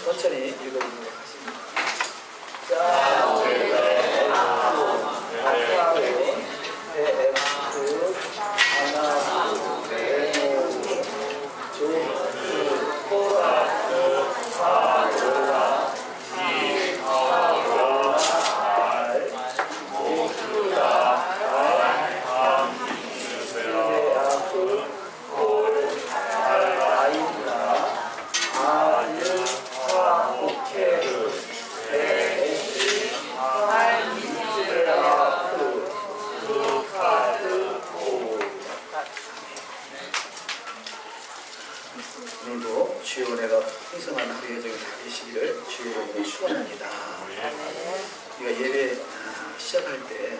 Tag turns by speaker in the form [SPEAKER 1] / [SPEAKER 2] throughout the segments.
[SPEAKER 1] 천천히 읽어보도록 하겠습니다. 자, 오늘도 주의 은혜가 풍성한 하루의 저기 다 되시기를 주의 이름으로 축원합니다. 우리가 예배 시작할 때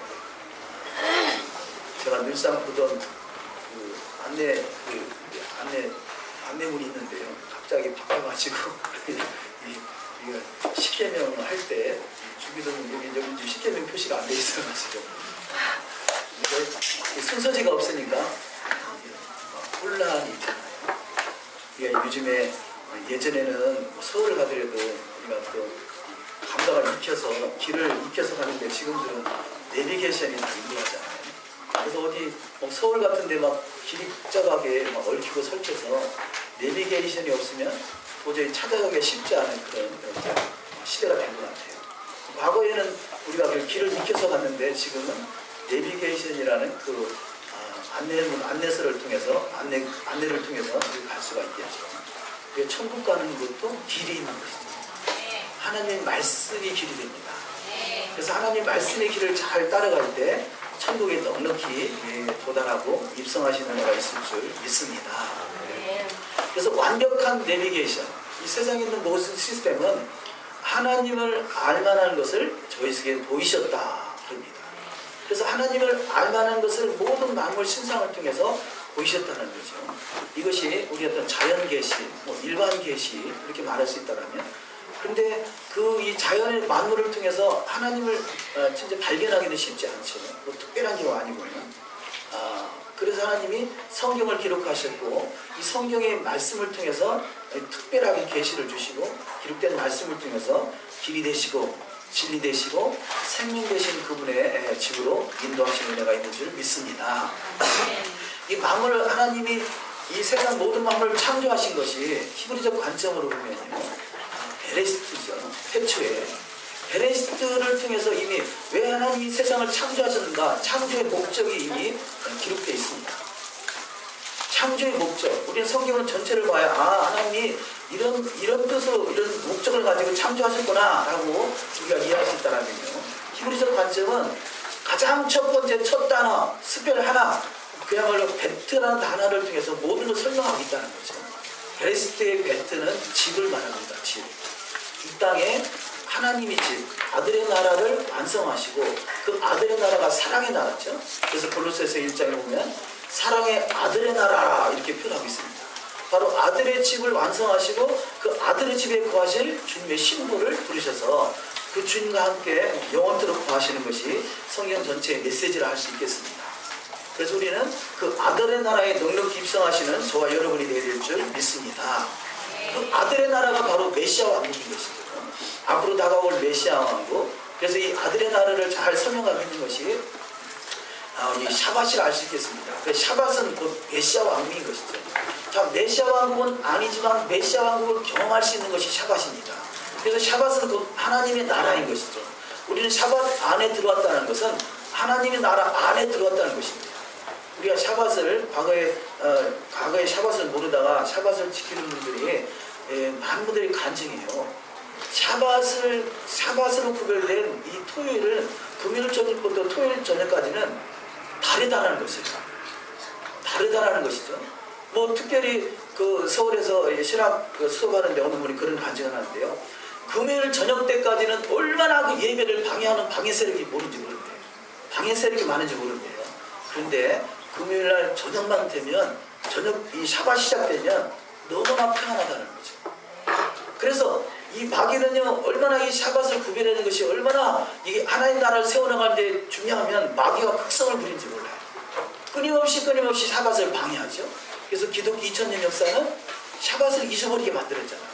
[SPEAKER 1] 제가 늘상 보던 그 안내문이 있는데요. 갑자기 바꿔가지고 우리가 십계명을 할 때 주기도문 여기 십계명 표시가 안 돼 있어가지고 순서지가 없으니까 혼란이 있잖아요. 우리가 요즘에 예전에는 서울 가더라도 우리가 또 감각을 익혀서 길을 익혀서 가는데 지금들은 내비게이션이 다 인도하잖아요. 그래서 어디 서울 같은데 막 길이 복잡하게 막 얽히고 설쳐서 내비게이션이 없으면 도저히 찾아가기가 쉽지 않은 그런 시대가 된 것 같아요. 과거에는 우리가 그 길을 익혀서 갔는데 지금은 내비게이션이라는 그 안내서를 통해서 안내를 통해서 갈 수가 있겠죠. 천국 가는 것도 길이 있는 것이죠. 하나님의 말씀이 길이 됩니다. 그래서 하나님의 말씀의 길을 잘 따라갈 때 천국에 넉넉히 도달하고 입성하시는 자가 있을 줄 믿습니다. 그래서 완벽한 내비게이션, 이 세상에 있는 모든 시스템은 하나님을 알만한 것을 저희에게 보이셨다 그럽니다. 그래서 하나님을 알만한 것을 모든 만물 신상을 통해서 보이셨다는 거죠. 이것이 우리 어떤 자연 계시, 일반 계시 이렇게 말할 수 있다면, 근데 이 자연의 만물을 통해서 하나님을 진짜 발견하기는 쉽지 않죠. 뭐 특별한 게 아니고요. 그래서 하나님이 성경을 기록하셨고 이 성경의 말씀을 통해서 특별하게 계시를 주시고 기록된 말씀을 통해서 길이 되시고 진리 되시고 생명 되신 그분의 집으로 인도하시는 은혜가 있는 줄 믿습니다. 이 만물을 하나님이 이 세상 모든 만물을 창조하신 것이 히브리적 관점으로 보면요, 베레시트죠. 태초에 베레시트를 통해서 이미 왜 하나님이 세상을 창조하셨는가, 창조의 목적이 이미 기록되어 있습니다. 창조의 목적, 우리는 성경을 전체를 봐야 하나님이 이런 뜻으로 이런 목적을 가지고 창조하셨구나 라고 우리가 이해할 수 있다면요, 히브리적 관점은 가장 첫 번째 첫 단어 스펠 하나, 그야말로 베트라는 단어를 통해서 모든 걸 설명하고 있다는 거죠. 베레시트의 베트는 집을 말합니다. 집. 이 땅에 하나님이 집, 아들의 나라를 완성하시고 그 아들의 나라가 사랑의 나라죠. 그래서 골로새서 1장에 보면 사랑의 아들의 나라 이렇게 표현하고 있습니다. 바로 아들의 집을 완성하시고 그 아들의 집에 거하실 주님의 신부를 부르셔서 그 주님과 함께 영원토록 거하시는 것이 성경 전체의 메시지라 할 수 있겠습니다. 그래서 우리는 그 아들의 나라에 넉넉히 입성하시는 저와 여러분이 되어야 될 줄 믿습니다. 그 아들의 나라가 바로 메시아 왕국인 것이죠. 앞으로 다가올 메시아 왕국. 그래서 이 아들의 나라를 잘 설명하고 있는 것이 이 샤밧이라 할 수 있겠습니다. 그 샤밧은 곧 메시아 왕국인 것이죠. 자, 메시아 왕국은 아니지만 메시아 왕국을 경험할 수 있는 것이 샤밧입니다. 그래서 샤밧은 곧 하나님의 나라인 것이죠. 우리는 샤밧 안에 들어왔다는 것은 하나님의 나라 안에 들어왔다는 것입니다. 우리가 샤밧을 과거에 샤밧을 모르다가 샤밧을 지키는 분들이 많은 분들이 간증해요. 샤밧으로 구별된 이 토요일은 금요일 저녁부터 토요일 저녁까지는 다르다는 것이죠. 다르다는 것이죠. 뭐 특별히 그 서울에서 신학 수업하는데 어느 분이 그런 간증을 하는데요. 금요일 저녁 때까지는 얼마나 그 예배를 방해하는 방해 세력이 모른지 모른대요. 방해 세력이 많은지 모른대요. 그런데 금요일날 저녁만 되면 이 샤밧 시작되면 너무나 평안하다는 거죠. 그래서 이 마귀는요, 얼마나 이 샤밧을 구별하는 것이 얼마나 이게 하나님 나라를 세워나가는데 중요하면 마귀가 극성을 부린지 몰라요. 끊임없이 샤밧을 방해하죠. 그래서 기독교 2000년 역사는 샤밧을 잊어버리게 만들었잖아요.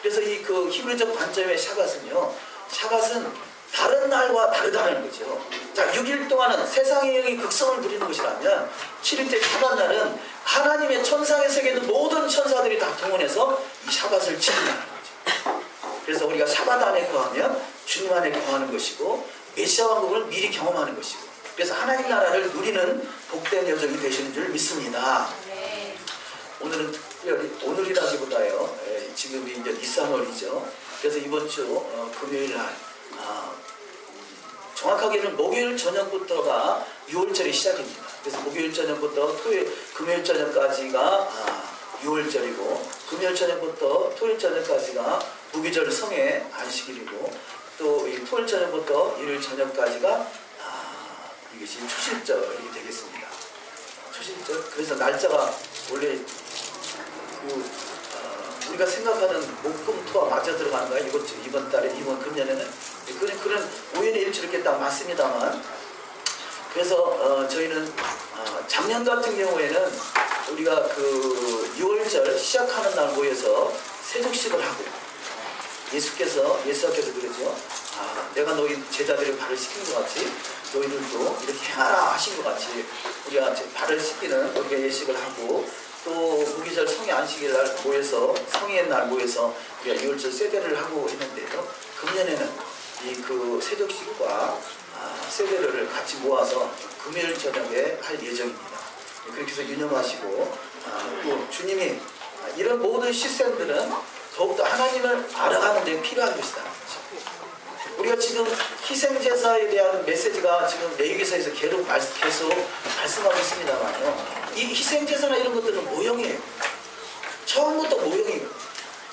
[SPEAKER 1] 그래서 이 그 히브리적 관점의 샤밧은요, 샤밧은 다른 날과 다르다는 거죠. 자, 6일 동안은 세상의 영이 극성을 부리는 것이라면 7일째 샤밧 날은 하나님의 천상에 세계 있는 모든 천사들이 다 동원해서 이 샤밧을 지킨다는 거죠. 그래서 우리가 샤밧 안에 거하면 주님 안에 거하는 것이고 메시아 왕국을 미리 경험하는 것이고, 그래서 하나님 나라를 누리는 복된 여정이 되시는 줄 믿습니다. 오늘은 특별히, 오늘이라기보다요, 지금이 이제 니산월이죠. 그래서 이번 주 금요일 날, 정확하게는 목요일 저녁부터가 6월절이 시작입니다. 그래서 목요일 저녁부터 금요일 저녁까지가 6월절이고, 금요일 저녁부터 토요일 저녁까지가 무기절 성의 안식일이고, 또 이 토요일 저녁부터 일요일 저녁까지가 이것이 초실절이 되겠습니다. 초실절. 그래서 날짜가 원래 우리가 생각하는 목금토와 맞아 들어가는 거야. 이번 달에, 이번 금년에는 그런 우연의 일치 이렇게 딱 맞습니다만, 그래서 저희는 작년 같은 경우에는 우리가 그 6월절 시작하는 날 모여서 세족식을 하고, 예수께서 그러죠. 내가 너희 제자들을 발을 씻긴 것 같이 너희들도 이렇게 행하라 하신 것 같이 우리가 발을 씻기는 우리가 예식을 하고, 또 무기절 성의 안식일 날 모여서, 성의 날 모여서 우리가 6월절 세대를 하고 있는데요. 금년에는 이 그 세족식과 세대를 같이 모아서 금요일 저녁에 할 예정입니다. 그렇게 해서 유념하시고, 또 주님이 이런 모든 시스템들은 더욱더 하나님을 알아가는 데 필요한 것이다. 우리가 지금 희생제사에 대한 메시지가 지금 레위기서에서 계속 말씀하고 있습니다만요, 이 희생제사나 이런 것들은 모형이에요. 처음부터 모형이에요.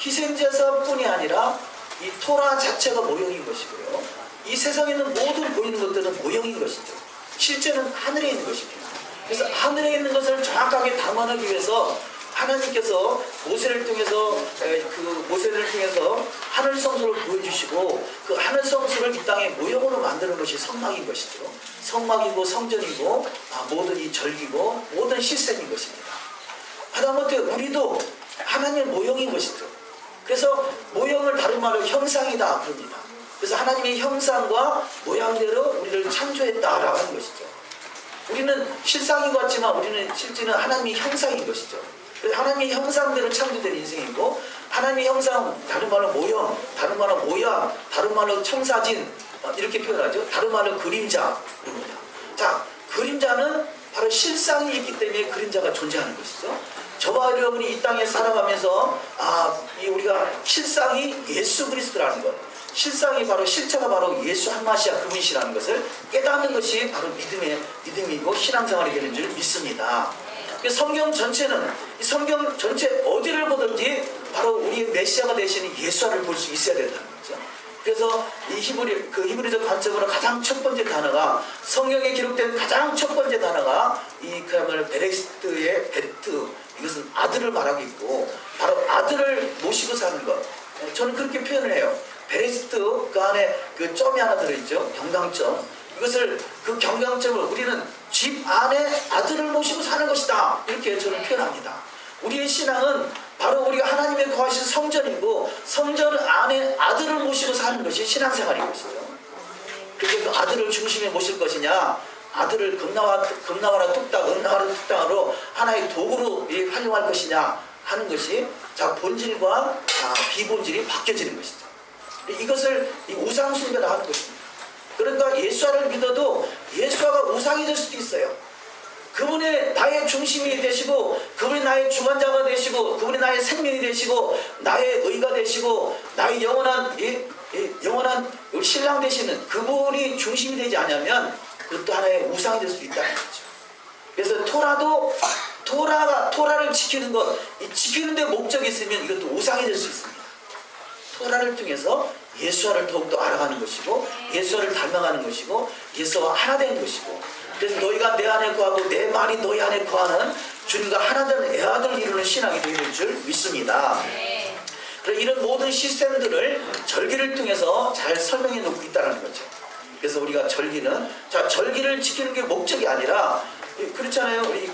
[SPEAKER 1] 희생제사뿐이 아니라 이 토라 자체가 모형인 것이고요, 이 세상에 있는 모든 보이는 것들은 모형인 것이죠. 실제는 하늘에 있는 것입니다. 그래서 하늘에 있는 것을 정확하게 담아내기 위해서 하나님께서 모세를 통해서 하늘 성소를 보여주시고, 그 하늘 성소를 이 땅에 모형으로 만드는 것이 성막인 것이죠. 성막이고 성전이고 모든 이 절기고 모든 시스템인 것입니다. 하다못해 우리도 하나님의 모형인 것이죠. 그래서 모형을 다른 말로 형상이다 그럽니다. 그래서 하나님의 형상과 모양대로 우리를 창조했다라고 하는 것이죠. 우리는 실상인 것 같지만 우리는 실제는 하나님의 형상인 것이죠. 하나님의 형상대로 창조된 인생이고, 하나님의 형상, 다른 말로 모형, 다른 말로 모양, 다른 말로 청사진, 이렇게 표현하죠. 다른 말로 그림자입니다. 자, 그림자는 바로 실상이 있기 때문에 그림자가 존재하는 것이죠. 저와 여러분이 이 땅에 살아가면서 우리가 실상이 예수 그리스도라는 것, 실상이 바로 실체가 바로 예수 한마시아 그분이시라는 것을 깨닫는 것이 바로 믿음이고 신앙생활이 되는 줄 믿습니다. 성경 전체는, 이 성경 전체 어디를 보든지 바로 우리의 메시아가 되시는 예수를 볼 수 있어야 된다는 거죠. 그래서 이 히브리적 관점으로 가장 첫 번째 단어가, 성경에 기록된 가장 첫 번째 단어가 그야말로 베레스트의 베트, 이것은 아들을 말하고 있고, 바로 아들을 모시고 사는 것. 저는 그렇게 표현을 해요. 베레스트, 그 안에 그 점이 하나 들어있죠. 경강점. 이것을, 그 경강점을 우리는 집 안에 아들을 모시고 사는 것이다, 이렇게 저는 표현합니다. 우리의 신앙은 바로 우리가 하나님의 거하신 성전이고, 성전 안에 아들을 모시고 사는 것이 신앙생활인 것이죠. 그렇게 그 아들을 중심에 모실 것이냐, 아들을 겁나와라 뚝딱, 은나와라 뚝딱으로 하나의 도구로 활용할 것이냐 하는 것이 본질과 비본질이 바뀌어지는 것이죠. 이것을 우상숭배라 하는 것입니다. 그러니까 예수를 믿어도 예수가 우상이 될 수도 있어요. 그분이 나의 중심이 되시고, 그분이 나의 주관자가 되시고, 그분이 나의 생명이 되시고, 나의 의가 되시고, 나의 영원한 우리 신랑 되시는 그분이 중심이 되지 않으면 그것도 하나의 우상이 될 수도 있다는 거죠. 그래서 토라를 지키는 것, 지키는 데 목적이 있으면 이것도 우상이 될 수 있습니다. 토라를 통해서 예수와를 더욱더 알아가는 것이고, 예수와를 닮아가는 것이고, 예수와 하나 되는 것이고, 그래서 너희가 내 안에 거하고 내 말이 너희 안에 거하는 주님과 하나 되는 애아들을 이루는 신앙이 되는 줄 믿습니다. 그래서 이런 모든 시스템들을 절기를 통해서 잘 설명해 놓고 있다는 거죠. 그래서 우리가 절기를 지키는 게 목적이 아니라, 그렇잖아요. 우리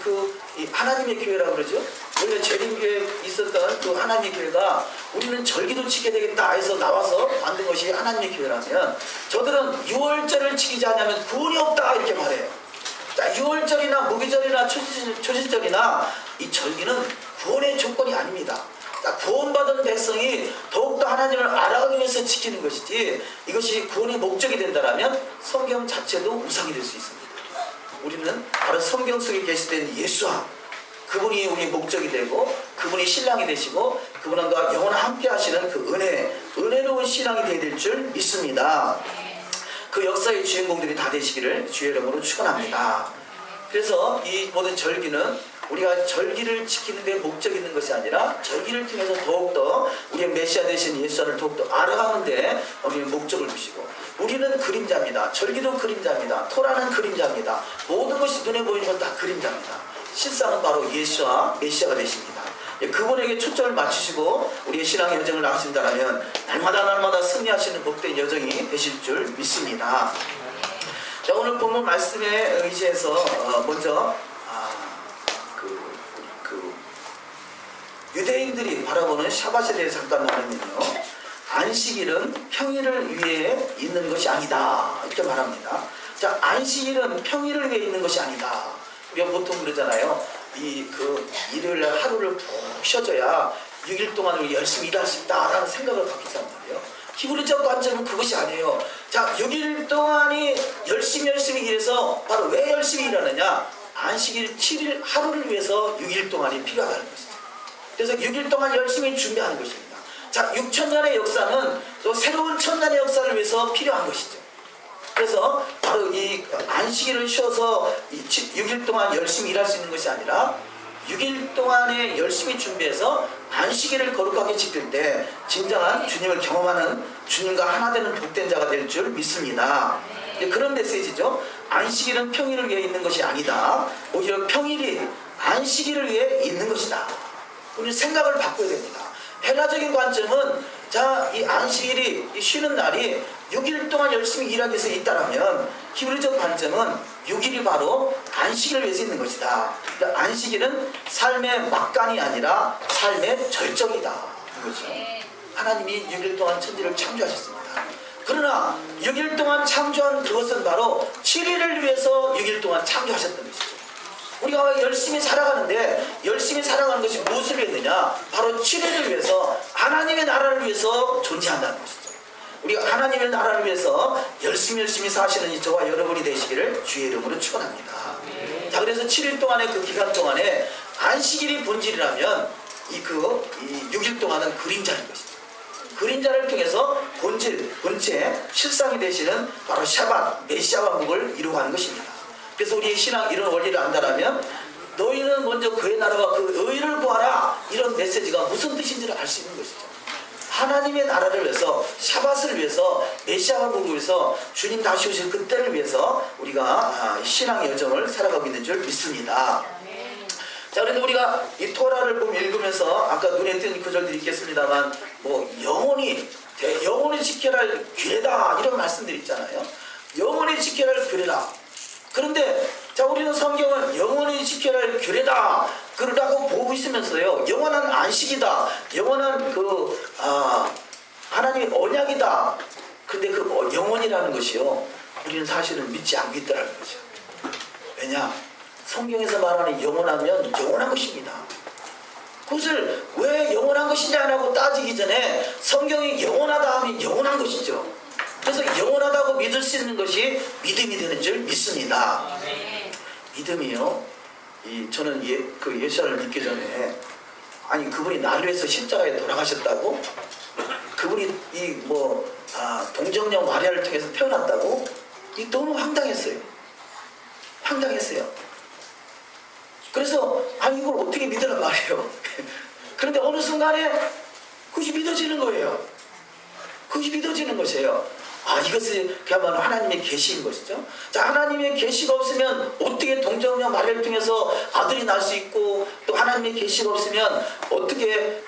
[SPEAKER 1] 하나님의 교회라고 그러죠. 원래 재림교회에 있었던 그 하나님의 교회가 우리는 절기도 지켜야 되겠다 해서 나와서 만든 것이 하나님의 교회라면, 저들은 유월절을 지키지 않으면 구원이 없다 이렇게 말해요. 자, 유월절이나 무기절이나 초실절이나 이 절기는 구원의 조건이 아닙니다. 자, 구원받은 백성이 더욱더 하나님을 알아가기 위해서 지키는 것이지, 이것이 구원의 목적이 된다면 성경 자체도 우상이 될 수 있습니다. 우리는 바로 성경 속에 계시된 예수와 그분이 우리의 목적이 되고, 그분이 신랑이 되시고, 그분과 영원히 함께 하시는 그 은혜로운 신랑이 되어야 될 줄 믿습니다. 그 역사의 주인공들이 다 되시기를 주의 이름으로 축원합니다. 그래서 이 모든 절기는 우리가 절기를 지키는 데 목적이 있는 것이 아니라, 절기를 통해서 더욱더 우리의 메시아 되신 예수를 더욱더 알아가는 데 우리의 목적을 두시고, 우리는 그림자입니다. 절기도 그림자입니다. 토라는 그림자입니다. 모든 것이 눈에 보이는 건 다 그림자입니다. 실상은 바로 예수와 메시아가 되십니다. 그분에게 초점을 맞추시고 우리의 신앙의 여정을 나가신다면 날마다 승리하시는 복된 여정이 되실 줄 믿습니다. 자, 오늘 본문 말씀에 의지해서 먼저 유대인들이 바라보는 샤밧에 대해서 잠깐 말하면요, 안식일은 평일을 위해 있는 것이 아니다 이렇게 말합니다. 자, 안식일은 평일을 위해 있는 것이 아니다. 우리가 보통 그러잖아요. 일요일 날 하루를 푹 쉬어줘야 6일 동안 우리 열심히 일할 수 있다라는 생각을 갖고 있단 말이에요. 히브리적 관점은 그것이 아니에요. 자, 6일 동안이 열심히 일해서 바로 왜 열심히 일하느냐? 안식일 7일 하루를 위해서 6일 동안이 필요하다는 것이죠. 그래서 6일 동안 열심히 준비하는 것입니다. 자, 6천년의 역사는 또 새로운 천년의 역사를 위해서 필요한 것이죠. 그래서 바로 이 안식일을 쉬어서 6일 동안 열심히 일할 수 있는 것이 아니라, 6일 동안에 열심히 준비해서 안식일을 거룩하게 지킬 때 진정한 주님을 경험하는, 주님과 하나 되는 복된 자가 될 줄 믿습니다. 그런 메시지죠. 안식일은 평일을 위해 있는 것이 아니다. 오히려 평일이 안식일을 위해 있는 것이다. 우리 생각을 바꿔야 됩니다. 헬라적인 관점은, 자, 이 안식일이, 이 쉬는 날이 6일 동안 열심히 일하기 위해서 있다라면, 히브리적 관점은 6일이 바로 안식일을 위해서 있는 것이다. 그러니까 안식일은 삶의 막간이 아니라 삶의 절정이다. 그렇죠? 하나님이 6일 동안 천지를 창조하셨습니다. 그러나 6일 동안 창조한 그것은 바로 7일을 위해서 6일 동안 창조하셨던 것이죠. 우리가 열심히 살아가는데, 열심히 살아가는 것이 무엇을 위했느냐? 바로 7일을 위해서, 하나님의 나라를 위해서 존재한다는 것이죠. 우리가 하나님의 나라를 위해서 열심히 사시는 저와 여러분이 되시기를 주의 이름으로 축원합니다. 자, 그래서 7일 동안의 그 기간 동안에 안식일이 본질이라면, 이 6일 동안은 그림자인 것이죠. 그림자를 통해서 본체, 실상이 되시는 바로 샤밧, 메시아 왕국을 이루어가는 것입니다. 그래서 우리의 신앙 이런 원리를 안다라면, 너희는 먼저 그의 나라와 그 의를 구하라, 이런 메시지가 무슨 뜻인지를 알 수 있는 것이죠. 하나님의 나라를 위해서, 샤밧을 위해서, 메시아 왕국을 위해서, 주님 다시 오실 그때를 위해서 우리가 신앙의 여정을 살아가고 있는 줄 믿습니다. 자, 그런데 우리가 이 토라를 읽으면서 아까 눈에 띄는 구절들이 있겠습니다만, 영원히 지켜야 할 규례다 이런 말씀들이 있잖아요. 영원히 지켜야 할 규례다. 그런데 자, 우리는 성경은 영원히 지켜야 할 규례다 그러라고 보고 있으면서요, 영원한 안식이다, 영원한 하나님의 언약이다. 근데 그 영원이라는 것이요, 우리는 사실은 믿지 않고 있다는 거죠. 왜냐? 성경에서 말하는 영원하면 영원한 것입니다. 그것을 왜 영원한 것이냐라고 따지기 전에 성경이 영원하다 하면 영원한 것이죠. 그래서 영원하다고 믿을 수 있는 것이 믿음이 되는 줄 믿습니다. 믿음이요, 저는 예수를 믿기 전에, 아니 그분이 나를 위해서 십자가에 돌아가셨다고, 그분이 동정녀 마리아를 통해서 태어났다고, 너무 황당했어요. 그래서 이걸 어떻게 믿으란 말이에요. 그런데 어느 순간에 그것이 믿어지는 거예요. 그것이 믿어지는 것이에요. 이것이 그야말로 하나님의 계시인 것이죠. 자, 하나님의 계시가 없으면 어떻게 동정녀 마리아를 통해서 아들이 날 수 있고, 또 하나님의 계시가 없으면 어떻게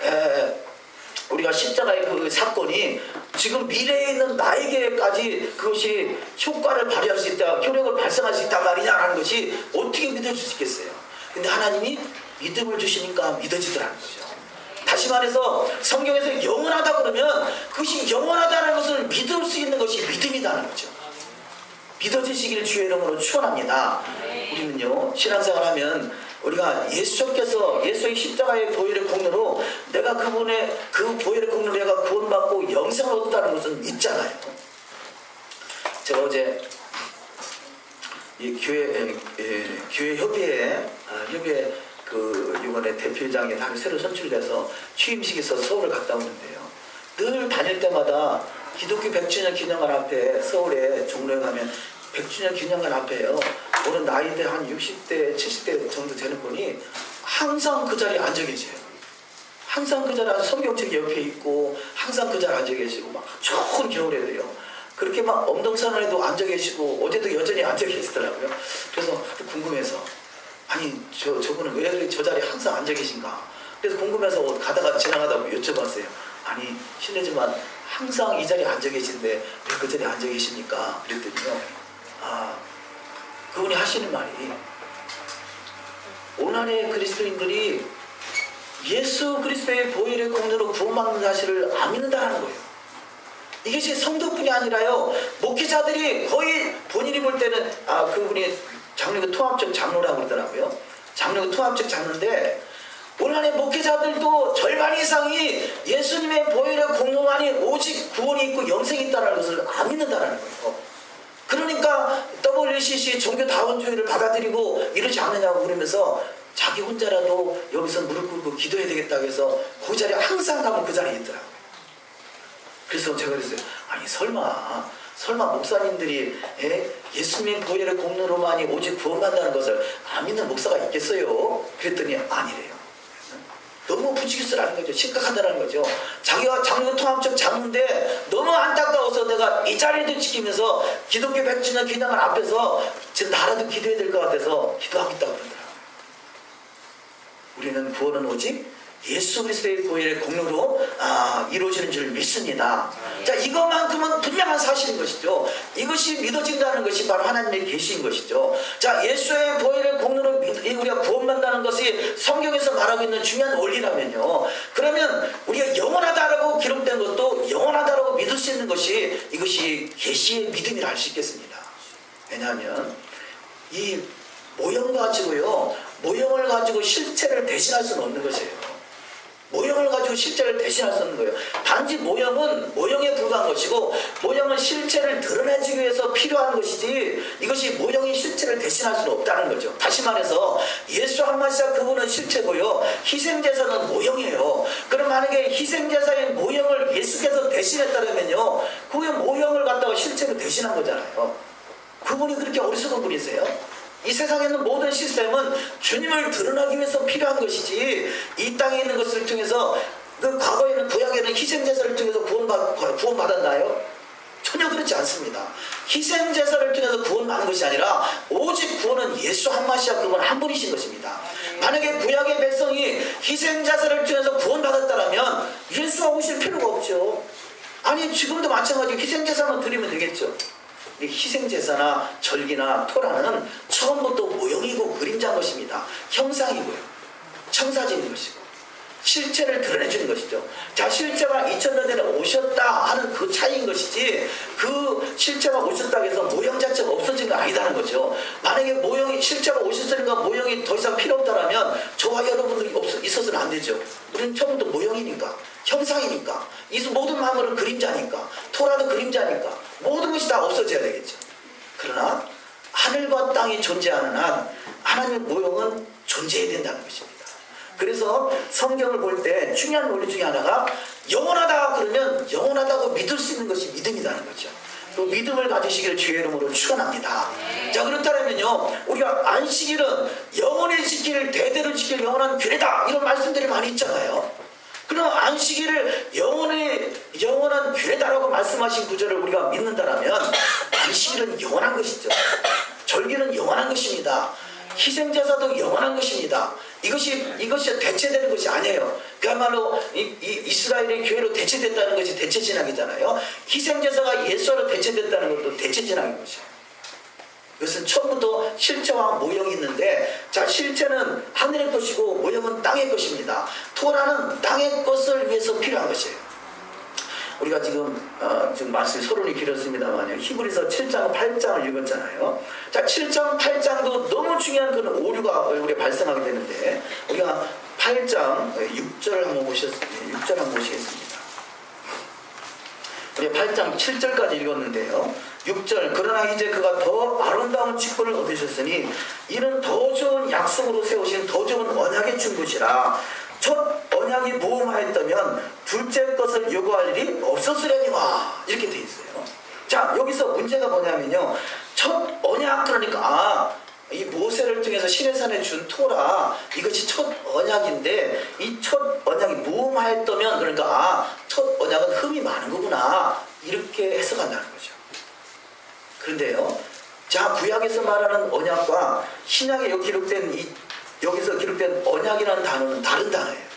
[SPEAKER 1] 우리가 십자가의 그 사건이 지금 미래에 있는 나에게까지 그것이 효과를 발휘할 수 있다, 효력을 발생할 수 있단 말이냐라는 것이 어떻게 믿어질 수 있겠어요. 근데 하나님이 믿음을 주시니까 믿어지더라는 거죠. 다시 말해서 성경에서 영원하다 그러면 그것이 영원하다는 것을 믿을 수 있는 것이 믿음이라는 거죠. 믿어지시기를 주의 이름으로 축원합니다. 우리는요, 신앙생활 하면 우리가 예수께서 예수의 십자가의 보혈의 공로로 내가 그분의 그 보혈의 공로로 내가 구원받고 영생을 얻었다는 것은 믿잖아요. 제가 어제 이 교회 협의회 그 이번에 대표장이 다시 새로 선출돼서 취임식이 있어서 서울을 갔다 오는데요. 늘 다닐 때마다 기독교 100주년 기념관 앞에 서울에 종로에 가면 100주년 기념관 앞에요. 어느 나이대 한 60대, 70대 정도 되는 분이 항상 그 자리에 앉아 계세요. 항상 그 자리에 앉아 성경책 옆에 있고 항상 그 자리에 앉아 계시고 막 좋은 겨울에도요. 그렇게 막 엄동산원에도 앉아 계시고 어제도 여전히 앉아 계시더라고요. 그래서 궁금해서 아니 저분은 왜 저 자리에 항상 앉아 계신가? 그래서 궁금해서 가다가 지나가다 여쭤봤어요. 아니 실례지만 항상 이 자리에 앉아 계신데 왜 그 자리에 앉아 계십니까? 그랬더니요. 그분이 하시는 말이 오늘의 그리스도인들이 예수 그리스도의 보혈의 공로로 구원받는 사실을 안 믿는다는 거예요. 이것이 성도뿐이 아니라요, 목회자들이 거의 본인이 볼 때는 그분이 장로교 통합적 장로라고 그러더라고요. 장로교 통합적 장로인데 오늘의 목회자들도 절반 이상이 예수님의 보혈의 공로만이 오직 구원이 있고 영생이 있다는 것을 안 믿는다는 거예요. 그러니까 WCC 종교다원주의를 받아들이고 이러지 않느냐고 그러면서 자기 혼자라도 여기서 무릎 꿇고 기도해야 되겠다고 해서 그 자리에 항상 가면 그 자리에 있더라고요. 그래서 제가 그랬어요. 아니 설마 목사님들이 예수님의 보혈의 공로로만이 오직 구원받는다는 것을 안 믿는 목사가 있겠어요? 그랬더니 아니래요. 너무 부지기스라는 거죠. 심각하다는 거죠. 자기가 장로 통합적 장로인데 너무 안타까워서 내가 이 자리를 지키면서 기독교 100주년 기념관 앞에서 지금 나라도 기도해야 될 것 같아서 기도하겠다고 그러더라고요. 우리는 구원은 오직 예수 그리스도의 보혈의 공로로 이루어지는 줄 믿습니다. 자, 이것만큼은 분명한 사실인 것이죠. 이것이 믿어진다는 것이 바로 하나님의 계시인 것이죠. 자, 예수의 보혈의 공로로 우리가 구원받는다는 것이 성경에서 말하고 있는 중요한 원리라면요. 그러면 우리가 영원하다라고 기록된 것도 영원하다라고 믿을 수 있는 것이 이것이 계시의 믿음이라 할 수 있겠습니다. 왜냐하면 이 모형 가지고요, 모형을 가지고 실체를 대신할 수는 없는 것이에요. 모형을 가지고 실체를 대신할 수 없는 거예요. 단지 모형은 모형에 불과한 것이고 모형은 실체를 드러내주기 위해서 필요한 것이지 이것이 모형이 실체를 대신할 수는 없다는 거죠. 다시 말해서 예수 한마시아 그분은 실체고요, 희생제사는 모형이에요. 그럼 만약에 희생제사의 모형을 예수께서 대신했다면요, 그게 모형을 갖다가 실체로 대신한 거잖아요. 그분이 그렇게 어리석은 분이세요? 이 세상에 있는 모든 시스템은 주님을 드러나기 위해서 필요한 것이지 이 땅에 있는 것을 통해서 그 과거에는 구약에는 희생제사를 통해서 구원받았나요? 전혀 그렇지 않습니다. 희생제사를 통해서 구원받는 것이 아니라 오직 구원은 예수 한마시아 그분 한 분이신 것입니다. 만약에 구약의 백성이 희생제사를 통해서 구원받았다면 예수가 오실 필요가 없죠. 아니 지금도 마찬가지로 희생제사만 드리면 되겠죠. 희생제사나 절기나 토라는 처음부터 모형이고 그림자인 것입니다. 형상이고요, 청사진인 것이고 실체를 드러내주는 것이죠. 자, 실체가 2000년 전에 오셨다 하는 그 차이인 것이지 그 실체가 오셨다고 해서 모형 자체가 없어진 거 아니다는 거죠. 만약에 모형이 실체가 오셨으니까 모형이 더 이상 필요 없다면 저와 여러분들이 있어서는 안 되죠. 우리는 처음부터 모형이니까, 형상이니까, 이 모든 만물은 그림자니까, 토라도 그림자니까 모든 것이 다 없어져야 되겠죠. 그러나 하늘과 땅이 존재하는 한 하나님의 모형은 존재해야 된다는 것입니다. 그래서 성경을 볼 때 중요한 원리 중에 하나가 영원하다 그러면 영원하다고 믿을 수 있는 것이 믿음이라는 거죠. 또 믿음을 가지시기를 주의 이름으로 축원합니다. 자, 그렇다면요, 우리가 안식일은 영원히 지킬, 대대로 지킬 영원한 규례다 이런 말씀들이 많이 있잖아요. 그럼 안식일을 영원한 규례다라고 말씀하신 구절을 우리가 믿는다라면 안식일은 영원한 것이죠. 절기는 영원한 것입니다. 희생제사도 영원한 것입니다. 이것이 대체되는 것이 아니에요. 그야말로 이스라엘의 교회로 대체됐다는 것이 대체신앙이잖아요. 희생제사가 예수로 대체됐다는 것도 대체신앙인 것이에요. 이것은 처음부터 실체와 모형이 있는데, 자, 실체는 하늘의 것이고 모형은 땅의 것입니다. 토라는 땅의 것을 위해서 필요한 것이에요. 우리가 지금 말씀이 서론이 길었습니다만 히브리서 7장 8장을 읽었잖아요. 자, 7장 8장도 너무 중요한 그런 오류가 우리가 발생하게 되는데, 우리가 8장 6절 한번 보시겠습니다. 우리 8장 7절까지 읽었는데요. 6절, 그러나 이제 그가 더 아름다운 직분을 얻으셨으니 이는 더 좋은 약속으로 세우신 더 좋은 언약의 준 것이라. 첫 언약이 무음하였다면 둘째 것을 요구할 일이 없었으려니와. 이렇게 돼 있어요. 자, 여기서 문제가 뭐냐면요, 첫 언약, 그러니까 이 모세를 통해서 시내산에 준 토라, 이것이 첫 언약인데 이 첫 언약이 무음하였다면, 그러니까 첫 언약은 흠이 많은 거구나, 이렇게 해석한다는 거죠. 그런데요, 자, 구약에서 말하는 언약과 신약에 여기서 기록된 언약이라는 단어는 다른 단어예요.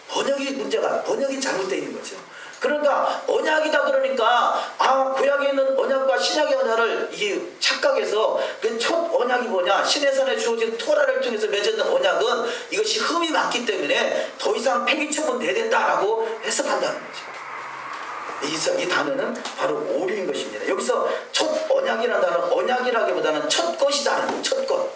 [SPEAKER 1] 번역이 잘못되어 있는 거죠. 그러니까 언약이다 그러니까 구약에 있는 언약과 신약의 언약을 착각해서 그 첫 언약이 뭐냐, 시내산에 주어진 토라를 통해서 맺어진 언약은 이것이 흠이 많기 때문에 더 이상 폐기 처분돼야 된다라고 해석한다는 거죠. 이 단어는 바로 오류인 것입니다. 여기서 첫 언약이라는 단어는 언약이라기보다는 첫 것이다는 거예요. 첫 것.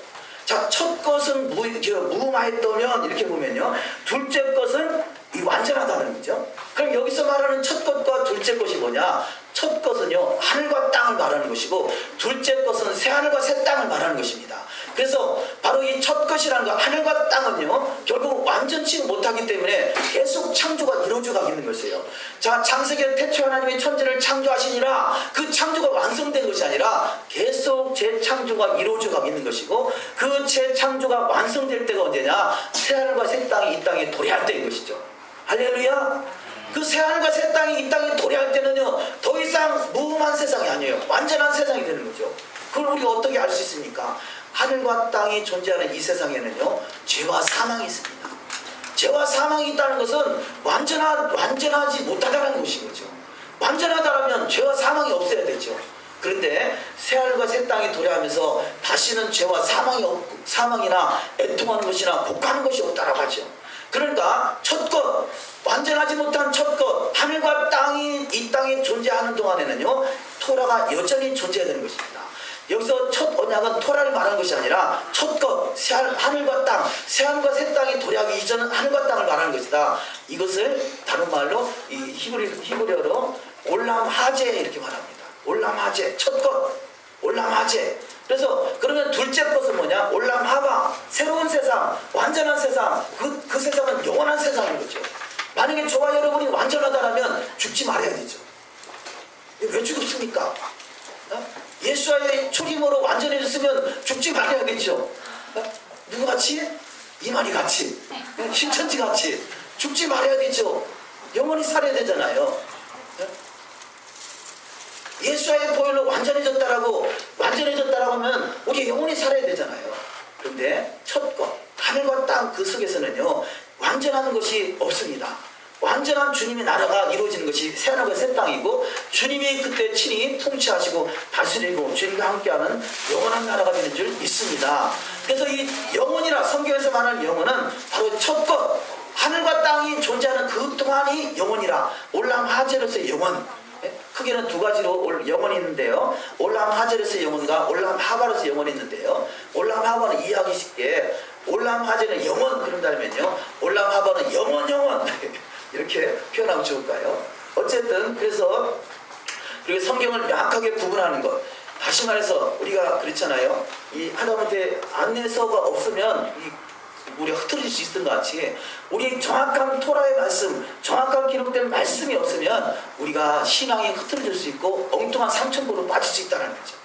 [SPEAKER 1] 자, 첫 것은 무음하였다면 이렇게 보면요, 둘째 것은 완전하다는 거죠. 그럼 여기서 말하는 첫 것과 둘째 것이 뭐냐? 첫 것은요, 하늘과 땅을 말하는 것이고, 둘째 것은 새 하늘과 새 땅을 말하는 것입니다. 그래서 바로 이 첫 것이라는 거, 하늘과 땅은요, 결국 완전치 못하기 때문에 계속 창조가 이루어져 가고 있는 것이에요. 자, 창세기에 태초 하나님이 천지를 창조하시니라, 그 창조가 완성된 것이 아니라 계속 재창조가 이루어져 가고 있는 것이고, 그 재창조가 완성될 때가 언제냐? 새 하늘과 새 땅이 이 땅에 도래할 때인 것이죠. 할렐루야. 그 새하늘과 새 땅이 이 땅에 도래할 때는요, 더 이상 무음한 세상이 아니에요. 완전한 세상이 되는 거죠. 그걸 우리가 어떻게 알 수 있습니까? 하늘과 땅이 존재하는 이 세상에는요, 죄와 사망이 있습니다. 죄와 사망이 있다는 것은 완전하지 못하다는 것인 거죠. 완전하다면 죄와 사망이 없어야 되죠. 그런데 새하늘과 새 땅이 도래하면서 다시는 죄와 사망이나 애통하는 것이나 복하는 것이 없다라고 하죠. 그러니까 첫 것, 완전하지 못한 첫 것, 하늘과 땅이 이 땅에 존재하는 동안에는요, 토라가 여전히 존재해야 되는 것입니다. 여기서 첫 언약은 토라를 말하는 것이 아니라 첫 것, 하늘과 땅, 새하늘과 새 땅이 도래하기 이전은 하늘과 땅을 말하는 것이다. 이것을 다른 말로 이 히브리어로 올람 하제 이렇게 말합니다. 올람 하제, 첫 것, 올람 하제. 그래서 그러면 둘째 것은 뭐냐? 올람 하바, 새로운 세상, 완전한 세상. 그 세상은 영원한 세상인 거죠. 만약에 저와 여러분이 완전하다면 죽지 말아야 되죠. 왜 죽었습니까? 예수와의 초림으로 완전해졌으면 죽지 말아야겠죠. 누구 같이? 이만희 같이, 신천지 같이 죽지 말아야 되죠. 영원히 살아야 되잖아요. 예수와의 보혈로 완전해졌다라고 하면 우리 영원히 살아야 되잖아요. 그런데 첫 것, 하늘과 땅 그 속에서는요, 완전한 것이 없습니다. 완전한 주님의 나라가 이루어지는 것이 새하늘과 새 땅이고, 주님이 그때 친히 통치하시고 다스리고 주님과 함께하는 영원한 나라가 되는 줄 믿습니다. 그래서 이 영원이라, 성경에서 말하는 영원은 바로 첫 것, 하늘과 땅이 존재하는 그 동안이 영원이라. 올람 하제로서의 영원, 크게는 두 가지로 영원이 있는데요, 올람 하제로서의 영원과 올람 하바로서의 영원이 있는데요, 올람 하바는 이해하기 쉽게 올람 하제는 영원 그런다면요, 올람 하바는 영원 이렇게 표현하면 좋을까요? 어쨌든 그래서 그리고 성경을 명확하게 구분하는 것, 다시 말해서 우리가 그렇잖아요. 이 하다못해 안내서가 없으면 우리가 흐트러질 수 있던 것 같이, 우리 정확한 토라의 말씀, 정확한 기록된 말씀이 없으면 우리가 신앙이 흐트러질 수 있고 엉뚱한 삼천포로 빠질 수 있다는 거죠.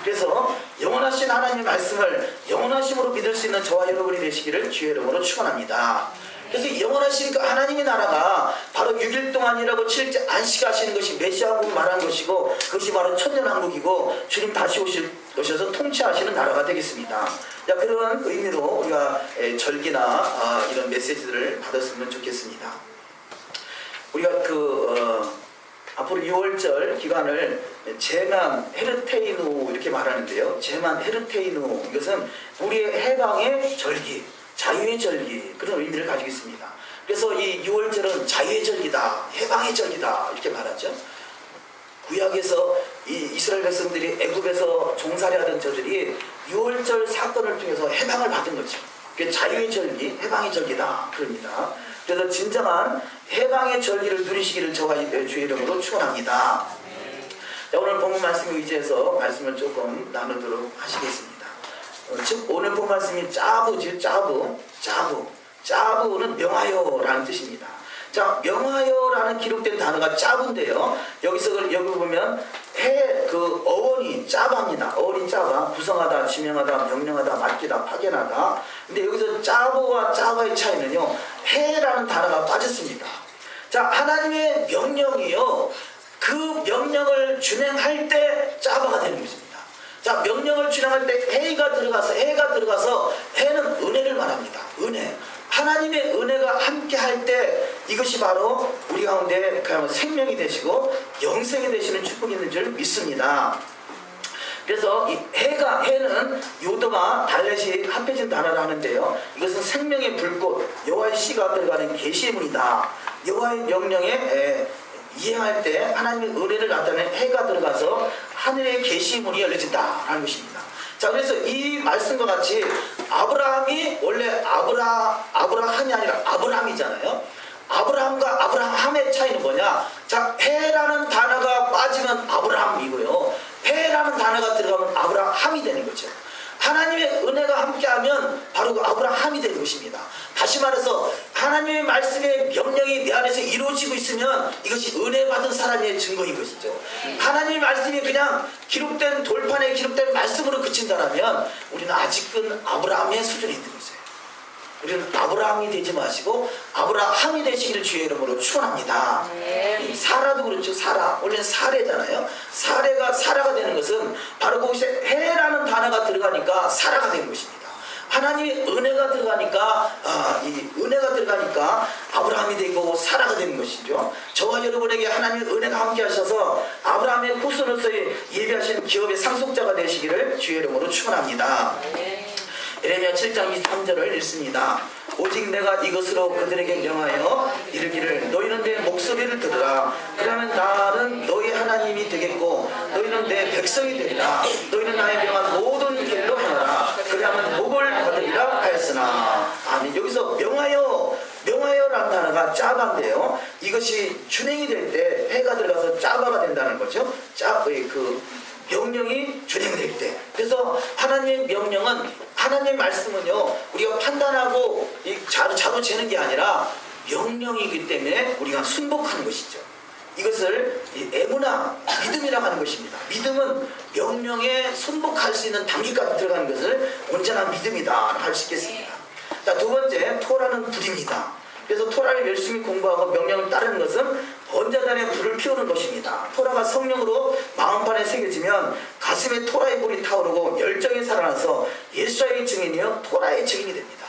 [SPEAKER 1] 그래서 영원하신 하나님의 말씀을 영원하심으로 믿을 수 있는 저와 여러분이 되시기를 주의 이름으로 축원합니다. 그래서 영원하신 그 하나님의 나라가 바로 6일 동안 일하고 7일째 안식하시는 것이 메시아국을 말하는 것이고, 그것이 바로 천년왕국이고 주님 다시 오셔서 통치하시는 나라가 되겠습니다. 자, 그런 의미로 우리가 절기나 이런 메시지들을 받았으면 좋겠습니다. 우리가 앞으로 6월절 기간을 제만 헤르테이누 이렇게 말하는데요. 제만 헤르테이누, 이것은 우리의 해방의 절기, 자유의 절기, 그런 의미를 가지고 있습니다. 그래서 이 6월절은 자유의 절기다, 해방의 절기다 이렇게 말하죠. 구약에서 이 이스라엘 백성들이 애굽에서 종살이하던 저들이 6월절 사건을 통해서 해방을 받은 거죠. 그게 자유의 절기, 해방의 절기다 그럽니다. 그래서 진정한 해방의 절기를 누리시기를 저와 주의 이름으로 축원합니다. 자, 오늘 본문 말씀을 의지해서 말씀을 조금 나누도록 하시겠습니다. 즉 오늘 본 말씀이 짜부지, 짜부는 명하여라는 뜻입니다. 자, 명하여라는 기록된 단어가 짜부인데요. 여기 보면 어원이 짜바입니다. 어원이 짜바, 구성하다, 지명하다, 명령하다, 맡기다, 파견하다. 근데 여기서 짜부와 짜바의 차이는요, 해라는 단어가 빠졌습니다. 자, 하나님의 명령이요, 그 명령을 준행할 때 짜바가 되는 것입니다. 자, 명령을 준행할 때 해가 들어가서 해는 은혜를 말합니다. 은혜. 하나님의 은혜가 함께 할 때 이것이 바로 우리 가운데 생명이 되시고 영생이 되시는 축복이 있는 줄 믿습니다. 그래서 이 해는 요도가 달렛이 합해진 단어를 하는데요. 이것은 생명의 불꽃, 여호와의 씨가 들어가는 계시의 문이다. 여호와의 명령에 이행할 때 하나님의 은혜를 나타내는 해가 들어가서 하늘의 계시의 문이 열려진다라는 것입니다. 자, 그래서 이 말씀과 같이 아브라함이 원래 아브라함이 아니라 아브라함이잖아요. 아브라함과 아브라함의 차이는 뭐냐? 자, 해라는 단어가 빠지면 아브라함이고요, 해라는 단어가 들어가면 아브라함이 되는 거죠. 하나님의 은혜가 함께하면 바로 그 아브라함이 되는 것입니다. 다시 말해서 하나님의 말씀의 명령이 내 안에서 이루어지고 있으면 이것이 은혜 받은 사람의 증거인 것이죠. 하나님의 말씀이 그냥 기록된 돌판에 기록된 말씀으로 그친다면 우리는 아직은 아브라함의 수준에 있는 것이에요. 우리는 아브라함이 되지 마시고 아브라함이 되시기를 주의 이름으로 축원합니다. 사라도 그렇죠. 사라, 원래는 사례잖아요. 사라가 되는 것은 바로 거기서 해라는 단어가 들어가니까 사라가 되는 것입니다. 하나님의 은혜가 들어가니까 아브라함이 되고 사라가 되는 것이죠. 저와 여러분에게 하나님의 은혜가 함께 하셔서 아브라함의 후손으로서 예비하신 기업의 상속자가 되시기를 주의 이름으로 축원합니다. 예레미야 7장 23절을 읽습니다. 오직 내가 이것으로 그들에게 명하여 이르기를 너희는 내 목소리를 들으라. 그러면 나는 너희 하나님이 되겠고 너희는 내 백성이 되리라. 너희는 나의 명한 모든 길로 행하라. 그리하면 복을 받으리라 하였으나. 아멘. 여기서 명하여라는 단어가 짜바인데요, 이것이 준행이 될 때 해가 들어가서 짜바가 된다는 거죠. 명령이 준행될 때. 그래서 하나님의 명령은, 하나님의 말씀은요, 우리가 판단하고 자로 재는 게 아니라 명령이기 때문에 우리가 순복하는 것이죠. 이것을 에무나, 믿음이라고 하는 것입니다. 믿음은 명령에 순복할 수 있는 단계까지 들어가는 것을 온전한 믿음이다 할 수 있겠습니다. 자, 두 번째, 토라는 불입니다. 그래서 토라를 열심히 공부하고 명령을 따르는 것은 번제단에 불을 피우는 것입니다. 토라가 성령으로 마음판에 새겨지면 가슴에 토라의 불이 타오르고 열정이 살아나서 예수의 증인이요 토라의 증인이 됩니다.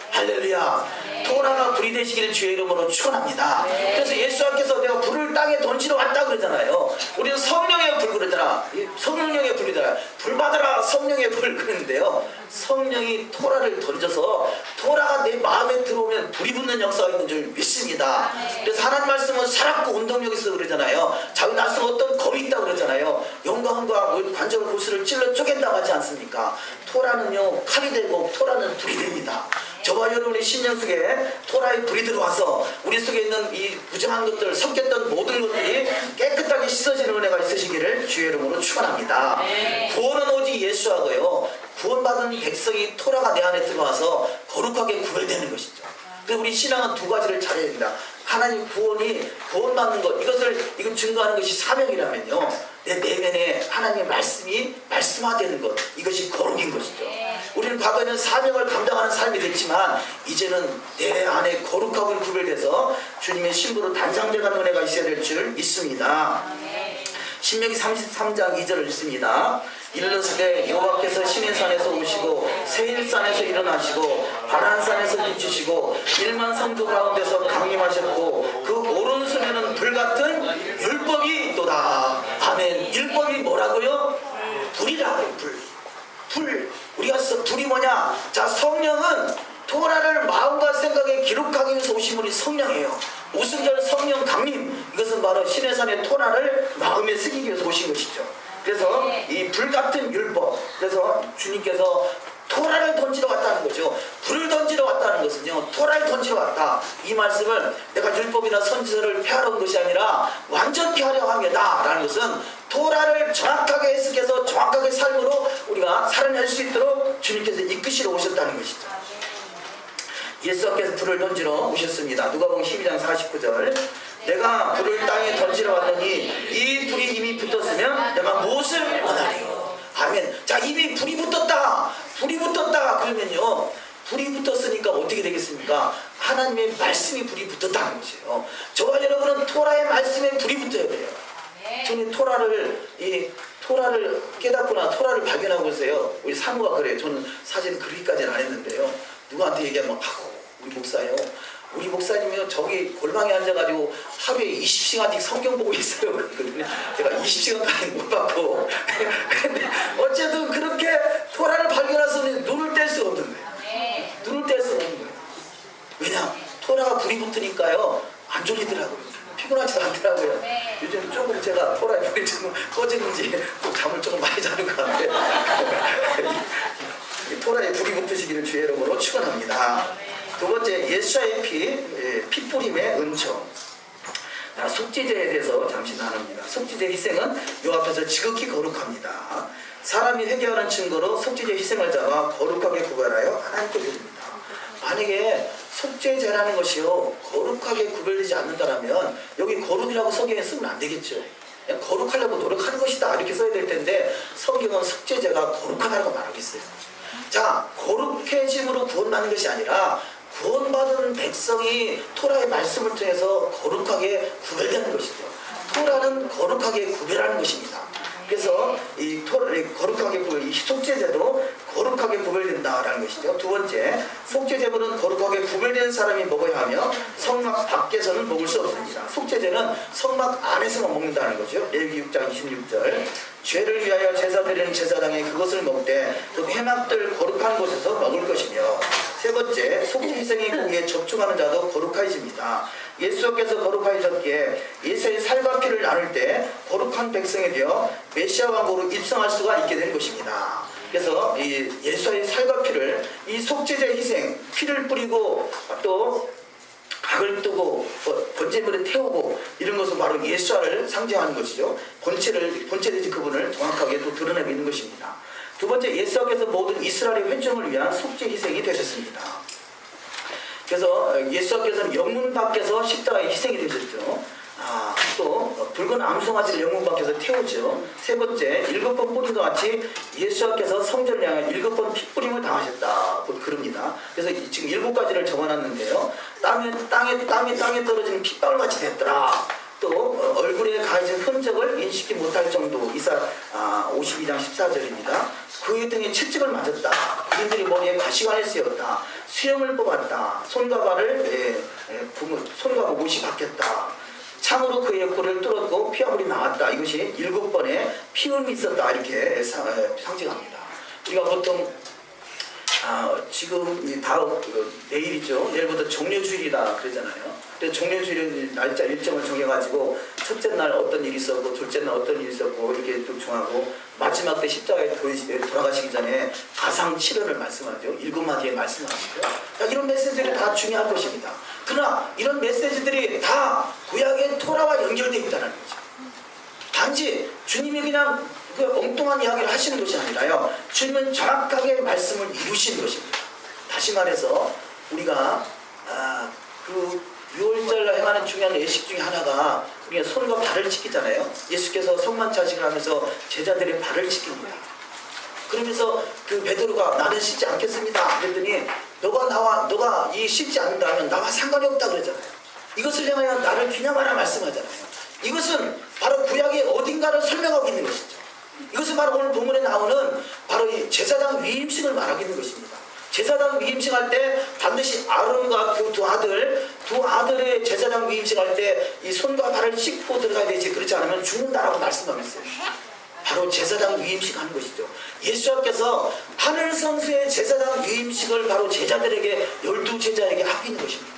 [SPEAKER 1] 할렐루야. 토라가 불이 되시기를 주의 이름으로 축원합니다. 그래서 예수님께서 내가 불을 땅에 던지러 왔다 그러잖아요. 우리는 성령의 불 그러잖아. 성령의 불이더라. 불 받아라 성령의 불 그러는데요, 성령이 토라를 던져서 토라가 내 마음에 들어오면 불이 붙는 역사가 있는 줄 믿습니다. 그래서 하나님 말씀은 살았고 운동력이 있어 그러잖아요. 자기 낯선 어떤 검이 있다 그러잖아요. 영광과 관절 고수를 찔러 쪼갠다고 하지 않습니까? 토라는요 칼이 되고 토라는 불이 됩니다. 저와 여러분의 심령 속에 토라의 불이 들어와서 우리 속에 있는 이 부정한 것들, 섞였던 모든 것들이 깨끗하게 씻어지는 은혜가 있으시기를 주의 이름으로 축원합니다. 구원은 오직 예수하고요, 구원받은 백성이 토라가 내 안에 들어와서 거룩하게 구별되는 것이죠. 그래서 우리 신앙은 두 가지를 잘해야 됩니다. 하나님 구원받는 것, 이건 증거하는 것이 사명이라면요, 내 내면에 하나님의 말씀이 말씀화되는 것, 이것이 거룩인 것이죠. 우리는 과거에는 사명을 감당하는 삶이 됐지만 이제는 내 안에 거룩하고 구별돼서 주님의 신부로 단장되는 은혜가 있어야 될 줄 믿습니다. 신명기 33장 2절을 읽습니다. 이르시되 여호와께서 시내산에서 오시고 세일산에서 일어나시고 바란산에서 비추시고 1만 성도 가운데서 강림하셨고 그 오른손에는 불같은 율법이 있도다. 아멘.
[SPEAKER 2] 율법이 뭐라고요? 불이라고요. 불. 우리가 불이 뭐냐? 자, 성령은 토라를 마음과 생각에 기록하기 위해서 오신 분이 성령이에요. 오순절 성령 강림, 이것은 바로 시내산의 토라를 마음에 새기기 위해서 오신 것이죠. 그래서 이 불같은 율법, 그래서 주님께서 토라를 던지러 왔다는 거죠. 불을 던지러 왔다는 것은요, 토라를 던지러 왔다. 이 말씀을 내가 율법이나 선지서를 폐하러 온 것이 아니라 완전히 하려 합니다 라는 것은 토라를 정확하게 해석해서 정확하게 삶으로 우리가 살아낼 수 있도록 주님께서 이끄시러 오셨다는 것이죠. 예수께서 불을 던지러 오셨습니다. 누가복음 12장 49절, 내가 불을 땅에 던지러 왔더니 이 불이 이미 붙었으면 내가 무엇을 원하리요. 아멘. 자, 이미 불이 붙었다. 그러면요, 불이 붙었으니까 어떻게 되겠습니까? 하나님의 말씀이 불이 붙었다는 것이에요. 저와 여러분은 토라의 말씀에 불이 붙어야 돼요. 저는 토라를 깨닫거나 토라를 발견하고 있어요. 우리 사모가 그래요. 저는 사실 그러기까지는 안 했는데요. 누구한테 얘기하면 우리 목사요. 우리 목사님이요, 저기 골방에 앉아가지고 하루에 20시간씩 성경 보고 있어요. 그랬거든요. 제가 20시간까지 못 받고. 근데 어쨌든 그렇게 토라를 발견해서는 눈을 뗄 수가 없는 거예요. 눈을 뗄 수가 없는 거예요. 왜냐? 토라가 불이 붙으니까요, 안 졸리더라고요. 피곤하지도 않더라고요. 요즘 조금 제가 토라에 불이 좀 꺼지는지 또 잠을 조금 많이 자는 것 같아요. 토라에 불이 붙으시기를 주의 이름으로 축원합니다. 두 번째, 예수의 피 뿌림의 은총. 속죄제에 대해서 잠시 나눕니다. 속죄제 희생은 요 앞에서 지극히 거룩합니다. 사람이 회개하는 증거로 속죄제 희생을 잡아 거룩하게 구별하여 하나님께 드립니다. 만약에 속죄제라는 것이요, 거룩하게 구별되지 않는다면 여기 거룩이라고 성경에 쓰면 안 되겠죠. 그냥 거룩하려고 노력하는 것이다 이렇게 써야 될 텐데 성경은 속죄제가 거룩하다고 말하겠어요. 자, 거룩해짐으로 구원받는 것이 아니라 구원받은 백성이 토라의 말씀을 통해서 거룩하게 구별되는 것이죠. 토라는 거룩하게 구별하는 것입니다. 그래서 이 거룩하게 이 속죄제도 거룩하게 구별된다라는 것이죠. 두 번째, 속죄제물은 거룩하게 구별된 사람이 먹어야 하며 성막 밖에서는 먹을 수 없습니다. 속죄제는 성막 안에서만 먹는다는 거죠. 레위기 6장 26절, 죄를 위하여 제사 드리는 제사장이 그것을 먹되 그 회막들 거룩한 곳에서 먹을 것이며, 세 번째, 속죄희생의 고기에 접촉하는 자도 거룩하여집니다. 예수께서 거룩하여졌기에 예수의 살과 피를 나눌 때 거룩한 백성이 되어 메시아 왕국으로 입성할 수가 있게 된 것입니다. 그래서 이 예수의 살과 피를, 이 속죄제 희생, 피를 뿌리고 또 박을 뜨고 번제물에 태우고 이런 것은 바로 예수를 상징하는 것이죠. 본체되지 그분을 정확하게 또 드러내고 있는 것입니다. 두 번째, 예수께서 모든 이스라엘의 회중을 위한 속죄 희생이 되셨습니다. 그래서 예수께서는 영문 밖에서 십자가에 희생이 되셨죠. 또 붉은 암송아지를 영문 밖에서 태우죠. 세 번째, 7번 뿌린 것 같이 예수께서 성전을 향해 7번 핏뿌림을 당하셨다. 그럽니다. 그래서 지금 7가지를 적어놨는데요. 땀이 떨어지는 핏방울 같이 됐더라. 또 얼굴에 가해진 흔적을 인식이 못할 정도. 이사 52장 14절입니다. 그의 등에 채찍을 맞았다. 그들이 머리에 가시관을 씌웠다. 수염을 뽑았다. 손과 발을 손과 못이 박혔다. 창으로 그의 코를 뚫었고 피아물이 나왔다. 이것이 7번의 피음이 있었다. 이렇게 상징합니다. 우리가 보통 지금 다음 내일이죠. 내일부터 종료주일이다 그러잖아요. 그래서 종료주일 날짜 일정을 정해가지고 첫째 날 어떤 일이 있었고 둘째 날 어떤 일이 있었고 이렇게 쭉 정하고 마지막 때 십자가에 돌아가시기 전에 가상 7회를 말씀하죠. 7마디의 말씀하시죠. 이런 메시지들이 다 중요한 것입니다. 그러나 이런 메시지들이 다 구약의 토라와 연결되어 있다는 거죠. 단지 주님이 그냥 그 엉뚱한 이야기를 하시는 것이 아니라요, 주님은 정확하게 말씀을 이루시는 것입니다. 다시 말해서 우리가 그 6월절 행하는 중요한 예식 중에 하나가 우리가 손과 발을 씻기잖아요. 예수께서 성만차식을 하면서 제자들의 발을 씻깁니다. 그러면서 그 베드로가 나는 씻지 않겠습니다 그랬더니 너가 이 씻지 않는다면 나와 상관이 없다 그러잖아요. 이것을 향하여 나를 기념하라 말씀하잖아요. 이것은 바로 구약의 어딘가를 설명하고 있는 것이죠. 이것은 바로 오늘 본문에 나오는 바로 이 제사장 위임식을 말하고 있는 것입니다. 제사장 위임식 할 때 반드시 아론과 그 두 아들의 제사장 위임식 할 때 이 손과 발을 씻고 들어가야 되지, 그렇지 않으면 죽는다라고 말씀하고 있어요. 바로 제사장 위임식 하는 것이죠. 예수님께서 하늘 성소의 제사장 위임식을 바로 제자들에게 12제자에게 하기는 것입니다.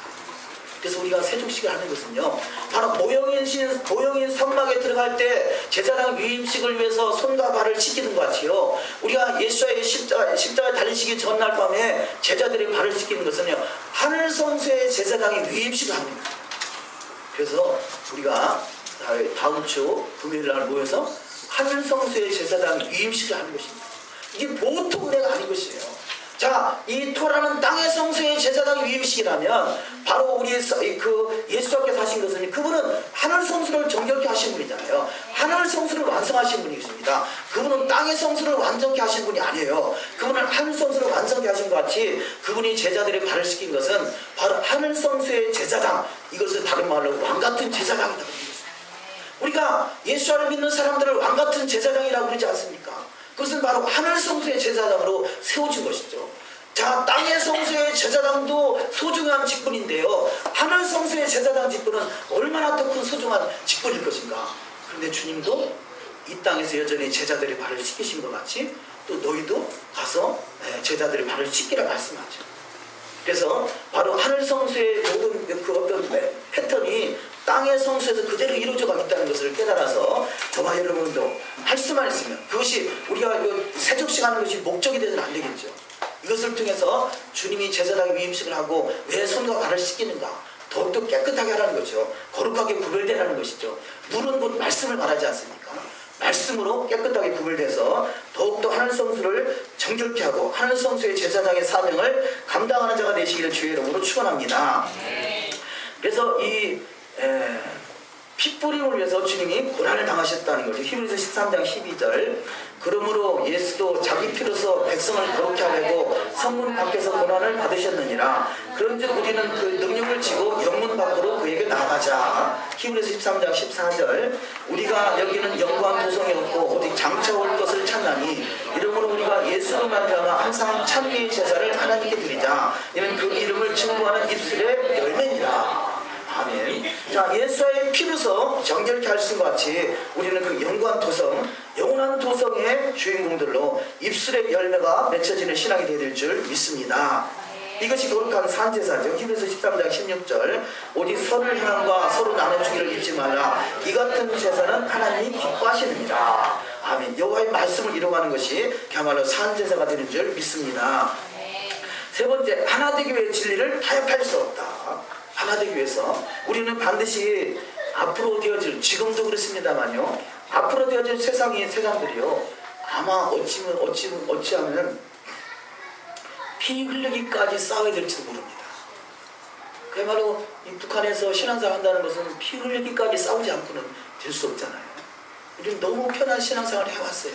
[SPEAKER 2] 그래서 우리가 세족식을 하는 것은요, 바로 모형인 성막에 들어갈 때 제사장 위임식을 위해서 손과 발을 씻기는 것 같이요, 우리가 예수와의 십자가에 달리시기 전날 밤에 제자들의 발을 씻기는 것은요, 하늘 성소의 제사장이 위임식을 하는 겁니다. 그래서 우리가 다음 주 금요일 날 모여서 하늘 성소의 제사장 위임식을 하는 것입니다. 이게 보통 은혜가 아닌 것이에요. 자, 이 토라는 땅의 성소의 제사장 위임식이라면 바로 우리 예수님께서 하신 것은, 그분은 하늘 성소를 정결케 하신 분이잖아요. 하늘 성소를 완성하신 분이십니다. 그분은 땅의 성소를 완전케 하신 분이 아니에요. 그분은 하늘 성소를 완성케 하신 것 같이 그분이 제자들의 발을 씻긴 것은 바로 하늘 성소의 제사장, 이것을 다른 말로 왕같은 제사장이다. 우리가 예수를 믿는 사람들을 왕같은 제사장이라고 그러지 않습니까? 그것은 바로 하늘 성소의 제사장으로 세워진 것이죠. 자, 땅의 성소의 제사장도 소중한 직분인데요, 하늘 성소의 제사장 직분은 얼마나 더 큰 소중한 직분일 것인가. 그런데 주님도 이 땅에서 여전히 제자들의 발을 씻기신 것 같이 또 너희도 가서 제자들의 발을 씻기라 말씀하죠. 그래서 바로 하늘 성소의 모든 그 어떤 패턴이 땅의 성소에서 그대로 이루어져 가겠다는 것을 깨달아서 저와 여러분도 할 수만 있으면, 그것이 우리가 세족식 하는 것이 목적이 되서는 안 되겠죠. 이것을 통해서 주님이 제사장 위임식을 하고 왜 손과 발을 씻기는가, 더욱더 깨끗하게 하라는 거죠. 거룩하게 구별되라는 것이죠. 물은 곧 말씀을 말하지 않습니까? 말씀으로 깨끗하게 구별돼서 더욱더 하늘 성소를 정결케 하고 하늘 성소의 제사장의 사명을 감당하는 자가 되시기를 주의 이름으로 축원합니다. 그래서 이 핏부림을 위해서 주님이 고난을 당하셨다는 거죠. 히브리서 13장 12절. 그러므로 예수도 자기 피로서 백성을 거룩케 하려고 성문 밖에서 고난을 받으셨느니라. 그런즉 우리는 그 능력을 지고 영문 밖으로 그에게 나아가자. 히브리서 13장 14절. 우리가 여기는 영광 도성이 없고 오직 장차 올 것을 찾나니 이러므로 우리가 예수로 말미암아 항상 찬미의 제사를 하나님께 드리자. 이는 그 이름을 증거하는 입술의 열매니라. 아멘. 자, 예수의 피로서 정결케 하신 것 같이 우리는 그 영광 도성, 영원한 도성의 주인공들로 입술의 열매가 맺혀지는 신앙이 되어야 될 줄 믿습니다. 이것이 거룩한 산제사죠. 히브리서 13장 16절. 오직 서로를 향함과 서로 나눠주기를 잊지 말라. 이 같은 제사는 하나님이 기뻐하시느니라. 아멘. 여호와의 말씀을 이루어가는 것이 그야말로 산제사가 되는 줄 믿습니다. 세 번째, 하나 되기 위해 진리를 타협할 수 없다. 하나 되기 위해서 우리는 반드시 앞으로 되어질, 지금도 그렇습니다만요, 앞으로 되어질 세상들이요, 아마 어찌하면 피 흘리기까지 싸워야 될지도 모릅니다. 그야말로 이 북한에서 신앙생활 한다는 것은 피 흘리기까지 싸우지 않고는 될 수 없잖아요. 우리는 너무 편한 신앙생활을 해왔어요.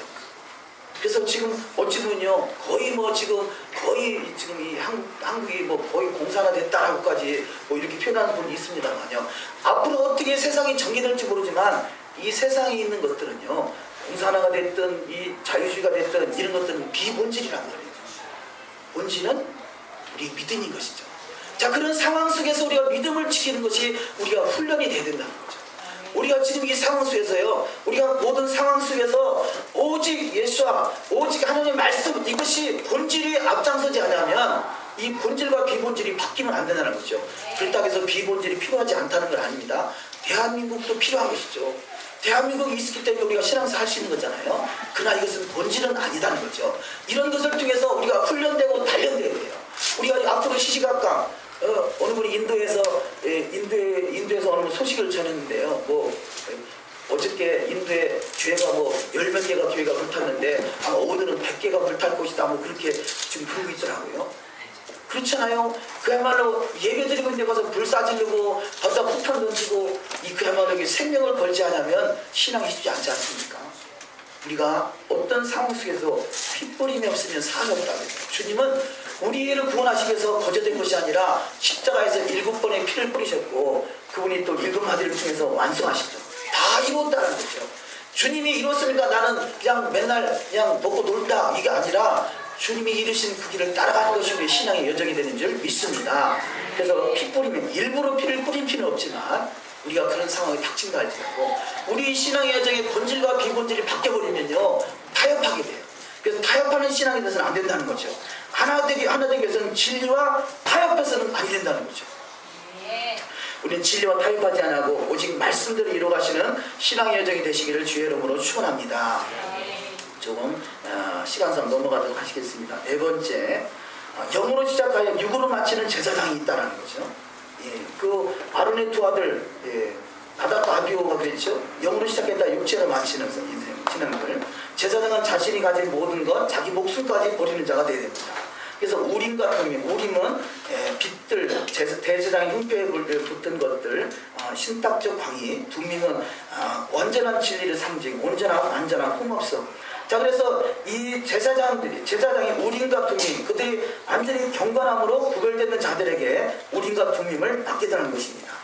[SPEAKER 2] 그래서 지금 어찌 보면요, 거의 이 한국이 거의 공산화 됐다라고까지 이렇게 표현하는 분이 있습니다만요, 앞으로 어떻게 세상이 전개될지 모르지만 이 세상에 있는 것들은요, 공산화가 됐든 이 자유주의가 됐든 이런 것들은 비본질이란 말이에요. 본질은 우리 믿음인 것이죠. 자, 그런 상황 속에서 우리가 믿음을 지키는 것이 우리가 훈련이 돼야 된다는 거죠. 우리가 지금 이 상황 속에서요, 우리가 모든 상황 속에서 오직 예수와 오직 하나님의 말씀, 이것이 본질이 앞장서지 않으면 이 본질과 비본질이 바뀌면 안 된다는 거죠. 그렇다고 해서 비본질이 필요하지 않다는 건 아닙니다. 대한민국도 필요한 것이죠. 대한민국이 있기 때문에 우리가 신앙생활 할 수 있는 거잖아요. 그러나 이것은 본질은 아니다는 거죠. 이런 것을 통해서 우리가 훈련되고 단련돼야 돼요. 우리가 앞으로 시시각각 어느 분이 인도에서 어느 분 소식을 전했는데요. 어저께 인도에 교회가 10몇 개가 교회가 불탔는데 아마 오늘은 100개가 불탈 것이다. 그렇게 지금 그러고 있더라고요. 그렇잖아요. 그야말로 예배드리고 있는 데 가서 불 쏴지르고 바다 폭탄 던지고 그야말로 생명을 걸지 않으면 신앙이 쉽지 않지 않습니까? 우리가 어떤 상황 속에서 핏부림이 없으면 사함이 없다고 해요. 주님은 우리를 구원하시기 위해서 거저된 것이 아니라 십자가에서 7번의 피를 뿌리셨고 그분이 또 7마디를 통해서 완성하시죠. 다 이뤘다는 거죠. 주님이 이뤘으니까 나는 그냥 맨날 그냥 먹고 놀다, 이게 아니라 주님이 이루신 그 길을 따라가는 것이 우리 신앙의 여정이 되는 줄 믿습니다. 그래서 피 뿌리면 일부러 피를 뿌린 피는 없지만 우리가 그런 상황이 닥친다 할지라도 우리 신앙의 여정의 본질과 비본질이 바뀌어버리면요 타협하게 돼요. 그래서 타협하는 신앙이 돼서는 안 된다는 거죠. 하나 되기 위해서는 진리와 타협해서는 안 된다는 거죠. 우리는 진리와 타협하지 않고 오직 말씀대로 이루어가시는 신앙의 여정이 되시기를 주의 이름으로 축원합니다. 조금 시간상 넘어가도록 하시겠습니다. 네 번째, 영으로 시작하여 육으로 마치는 제사장이 있다는 거죠. 예, 그 아론의 두 아들 나답과 아비후가 그랬죠. 영으로 시작했다 육체로 마치는 신앙들. 제사장은 자신이 가진 모든 것, 자기 목숨까지 버리는 자가 되어야 됩니다. 그래서 우림과 둠임, 우림은 빛들, 대제사장의 흉표에 붙은 것들, 신탁적 광희, 둠임은 완전한 진리를 상징, 온전하고 완전한 흠없음. 자, 그래서 이 제사장이 우림과 둠임, 그들이 완전히 경건함으로 구별되는 자들에게 우림과 둠임을 맡게 되는 것입니다.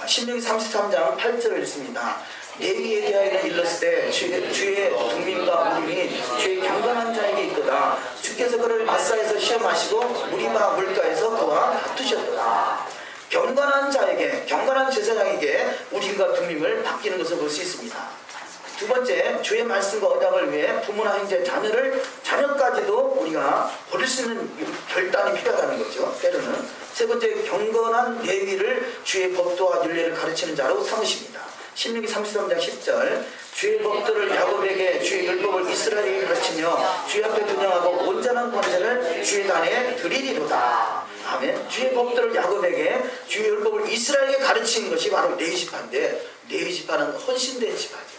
[SPEAKER 2] 신명기 33장 8절을 읽습니다. 레위에 대하여는 일렀을 때 주의 둠임과 우림이 주의 경건한 자에게 있도다. 주께서 그를 마사에서 시험하시고 무리마 물가에서 그와 다투셨도다. 경건한 자에게, 경건한 제사장에게 우림과 둠임을 맡기는 것을 볼 수 있습니다. 두 번째, 주의 말씀과 언약을 위해 부모나 형제, 자녀까지도 우리가 버릴 수 있는 결단이 필요하다는 거죠. 때로는. 세 번째, 경건한 레위를 주의 법도와 율례를 가르치는 자로 삼으십니다. 신명기 33장 10절, 주의 법도를 야곱에게, 주의 율법을 이스라엘에게 가르치며 주의 앞에 분양하고 온전한 권세를 주의 단에 드리리로다. 아멘. 주의 법도를 야곱에게, 주의 율법을 이스라엘에게 가르치는 것이 바로 레위지파인데, 레위지파는 헌신된 지파죠.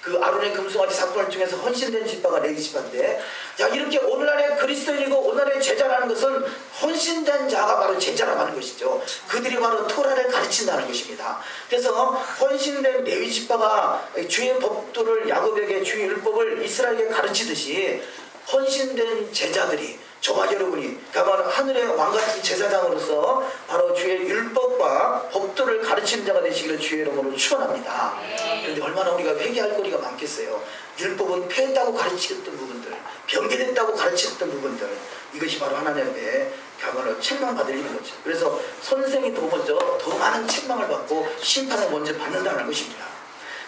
[SPEAKER 2] 그 아론의 금송아지 사건을 통해서 헌신된 지파가 레위지파인데, 자, 이렇게 오늘날의 그리스도인이고 오늘날의 제자라는 것은 헌신된 자가 바로 제자라고 하는 것이죠. 그들이 바로 토라를 가르친다는 것입니다. 그래서 헌신된 레위지파가 주의 법도를 야곱에게, 주의 율법을 이스라엘에게 가르치듯이 헌신된 제자들이, 저와 여러분이 바로 하늘의 왕같은 제사장으로서 바로 주의 율법과 법도를 가르치는 자가 되시기를 주의 이름으로 축원합니다. 그런데 얼마나 우리가 회개할 거리가 많겠어요. 율법은 폐했다고 가르치셨던 부분들, 변개됐다고 가르치셨던 부분들, 이것이 바로 하나님의 가만을 책망받을 일인 거죠. 그래서 선생이 더 먼저 더 많은 책망을 받고 심판을 먼저 받는다는 것입니다.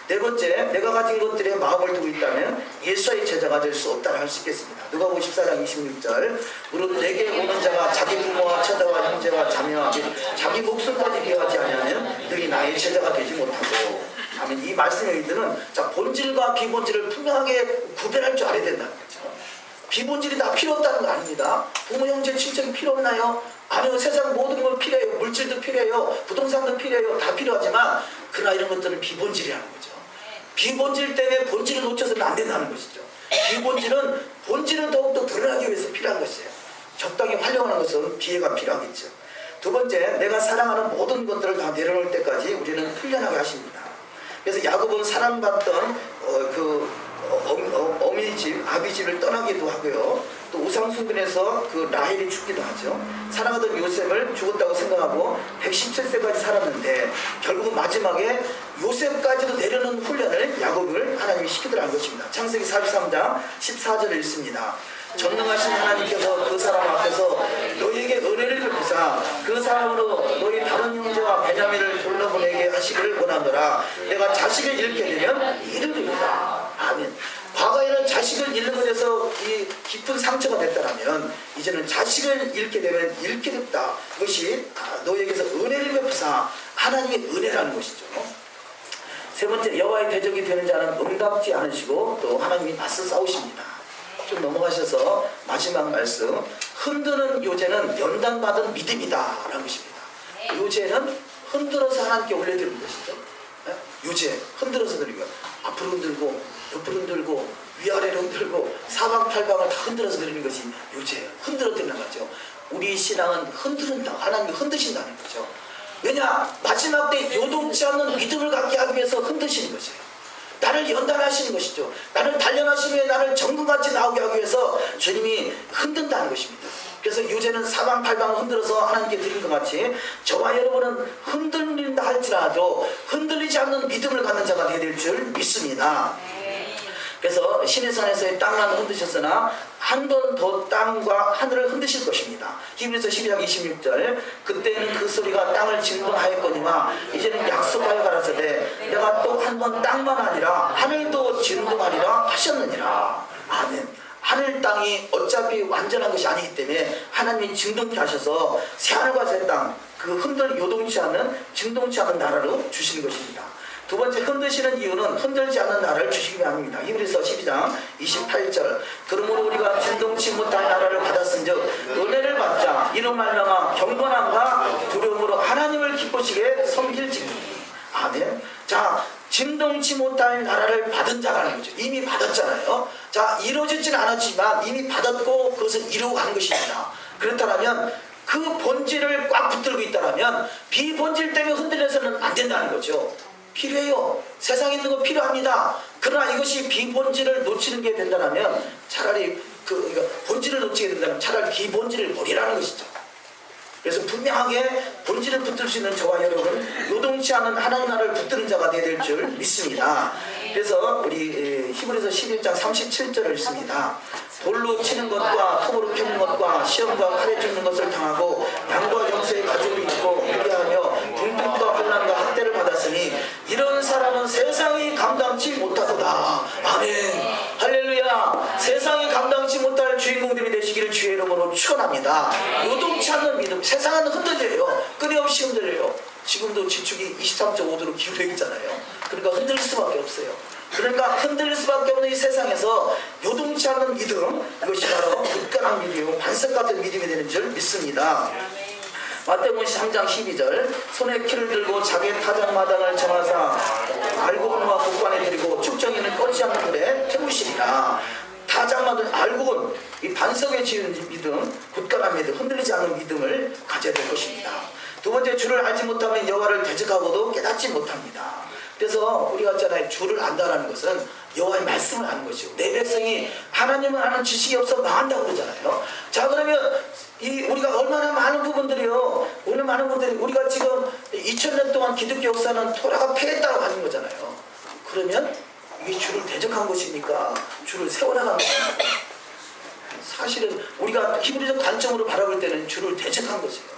[SPEAKER 2] 네 번째, 내가 가진 것들에 마음을 두고 있다면 예수의 제자가 될 수 없다고 할 수 있겠습니다. 누가복음 14장 26절, 무릇 내게 오는 자가 자기 부모와 처자와 형제와 자녀와 자기 목숨까지 비하지 않으면 너희 나의 제자가 되지 못하고. 아멘. 이 말씀의 의도는 자, 본질과 비본질을 분명하게 구별할 줄 알아야 된다는 거죠. 비본질이 다 필요 없다는 거 아닙니다. 부모, 형제, 친척이 필요 없나요? 아니요. 세상 모든 걸 필요해요. 물질도 필요해요. 부동산도 필요해요. 다 필요하지만 그러나 이런 것들은 비본질이라는 거죠. 비본질 때문에 본질을 놓쳐서는 안 된다는 것이죠. 본질은 더욱더 드러나기 위해서 필요한 것이에요. 적당히 활용하는 것은 비애가 필요하겠죠. 두 번째, 내가 사랑하는 모든 것들을 다 내려놓을 때까지 우리는 훈련하게 하십니다. 그래서 야곱은 사랑받던 어머니 집, 아비 집을 떠나기도 하고요. 또 우상숭배에서 그 라헬이 죽기도 하죠. 사랑하던 요셉을 죽었다고 생각하고 117세까지 살았는데 결국은 마지막에 요셉까지도 내려놓는 훈련을 야곱을 하나님이 시키더라는 것입니다. 창세기 43장 14절을 읽습니다. 전능하신 하나님께서 그 사람 앞에서 너희에게 은혜를 베푸사 그 사람으로 너희 다른 형제와 베냐민을 돌려보내게 하시기를 원하노라. 내가 자식을 잃게 되면 이르리로다. 아멘. 과거에는 자식을 잃는 것에서 이 깊은 상처가 됐다면 이제는 자식을 잃게 되면 잃게 됐다. 그것이 너희에게서 은혜를 베푸사 하나님의 은혜라는 것이죠. 세 번째, 여호와의 대적이 되는 자는 응답지 않으시고 또 하나님이 맞서 싸우십니다. 좀 넘어가셔서 마지막 말씀, 흔드는 요새는 연단받은 믿음이다 라는 것입니다. 요새는 흔들어서 하나님께 올려드리는 것이죠. 요새 흔들어서 드리고 앞으로 흔들고 옆으로 흔들고 위아래로 흔들고 사방팔방을 다 흔들어서 드리는 것이 요새 흔들어 드리는 거죠. 우리 신앙은 흔든다, 하나님이 흔드신다는 거죠. 왜냐? 마지막 때 요동치 않는 믿음을 갖게 하기 위해서 흔드시는 것이에요. 나를 연단하시는 것이죠. 나를 단련하시며 나를 정금같이 나오게 하기 위해서 주님이 흔든다는 것입니다. 그래서 요새는 사방팔방을 흔들어서 하나님께 드린 것 같이 저와 여러분은 흔들린다 할지라도 흔들리지 않는 믿음을 갖는 자가 되어야 될 줄 믿습니다. 그래서 신의 산에서의 땅만 흔드셨으나 한 번 더 땅과 하늘을 흔드실 것입니다. 히브리서 12장 26절 그때는 그 소리가 땅을 진동하였거니와 이제는 약속하여 가라사대 내가 또 한 번 땅만 아니라 하늘도 진동하리라 하셨느니라. 아멘. 하늘 땅이 어차피 완전한 것이 아니기 때문에 하나님이 진동케 하셔서 새하늘과 새 땅 그 요동치 않는 진동치 않은 나라로 주시는 것입니다. 두 번째 흔드시는 이유는 흔들지 않는 나라를 주시기 위함입니다. 히브리서 12장 28절 그러므로 우리가 진동치 못할 나라를 받았은즉 은혜를 받자 이로 말미암아 경건함과 두려움으로 하나님을 기쁘시게 섬길지니. 아멘. 자, 진동치 못할 나라를 받은 자라는 거죠. 이미 받았잖아요. 자, 이루어지지는 않았지만 이미 받았고 그것을 이루고 가는 것입니다. 그렇다면 그 본질을 꽉 붙들고 있다면 비본질 때문에 흔들려서는 안 된다는 거죠. 필요해요. 세상에 있는 거 필요합니다. 그러나 이것이 비본질을 놓치는 게 된다면 차라리 본질을 놓치게 된다면 차라리 비본질을 버리라는 것이죠. 그래서 분명하게 본질을 붙들 수 있는 저와 여러분 요동치 않은 하나님 나라를 붙드는 자가 되어야 될 줄 믿습니다. 그래서 우리 히브리서 11장 37절을 읽습니다. 돌로 치는 것과 톱으로 켜는 것과 시험과 칼에 죽는 것을 당하고 양과 염소의 가죽을 입고 무리하며 궁핍과 환난과 학대를 받았으니 이런 사람은 세상이 감당치 못하도다. 아멘. 할렐루야. 세상이 감당치 못할 주인공들이 되시기를 주의 이름으로 축원합니다. 요동치 않는 믿음. 세상은 흔들려요. 끊임없이 흔들려요. 지금도 지축이 23.5도로 기울어 있잖아요. 그러니까 흔들릴 수밖에 없어요. 그러니까 흔들릴 수밖에 없는 이 세상에서 요동치 않는 믿음, 이것이 바로 굳건한 믿음이고 반석 같은 믿음이 되는 줄 믿습니다. 마태복음 3장 12절 손에 키를 들고 자기 타작마당을 정하사 알곡은과 곡간에 들이고 축정이는 꺼지지 않는 불에 태우시리라. 타작마당 알곡은 이 반석에 지은 믿음, 굳건한 믿음, 흔들리지 않는 믿음을 가져야 될 것입니다. 두 번째, 주를 알지 못하면 여호와를 대적하고도 깨닫지 못합니다. 그래서 우리가 있잖아요. 주를 안다라는 것은 여호와의 말씀을 아는 것이고 내 백성이 하나님을 아는 지식이 없어 망한다고 그러잖아요. 자, 그러면 우리가 얼마나 많은 부분들이요. 오늘 많은 분들이 우리가 지금 2000년 동안 기독교 역사는 토라가 폐했다고 하는 거잖아요. 그러면 이게 주를 대적한 것입니까? 주를 세워나간 것입니까? 사실은 우리가 히브리적 관점으로 바라볼 때는 주를 대적한 것이에요.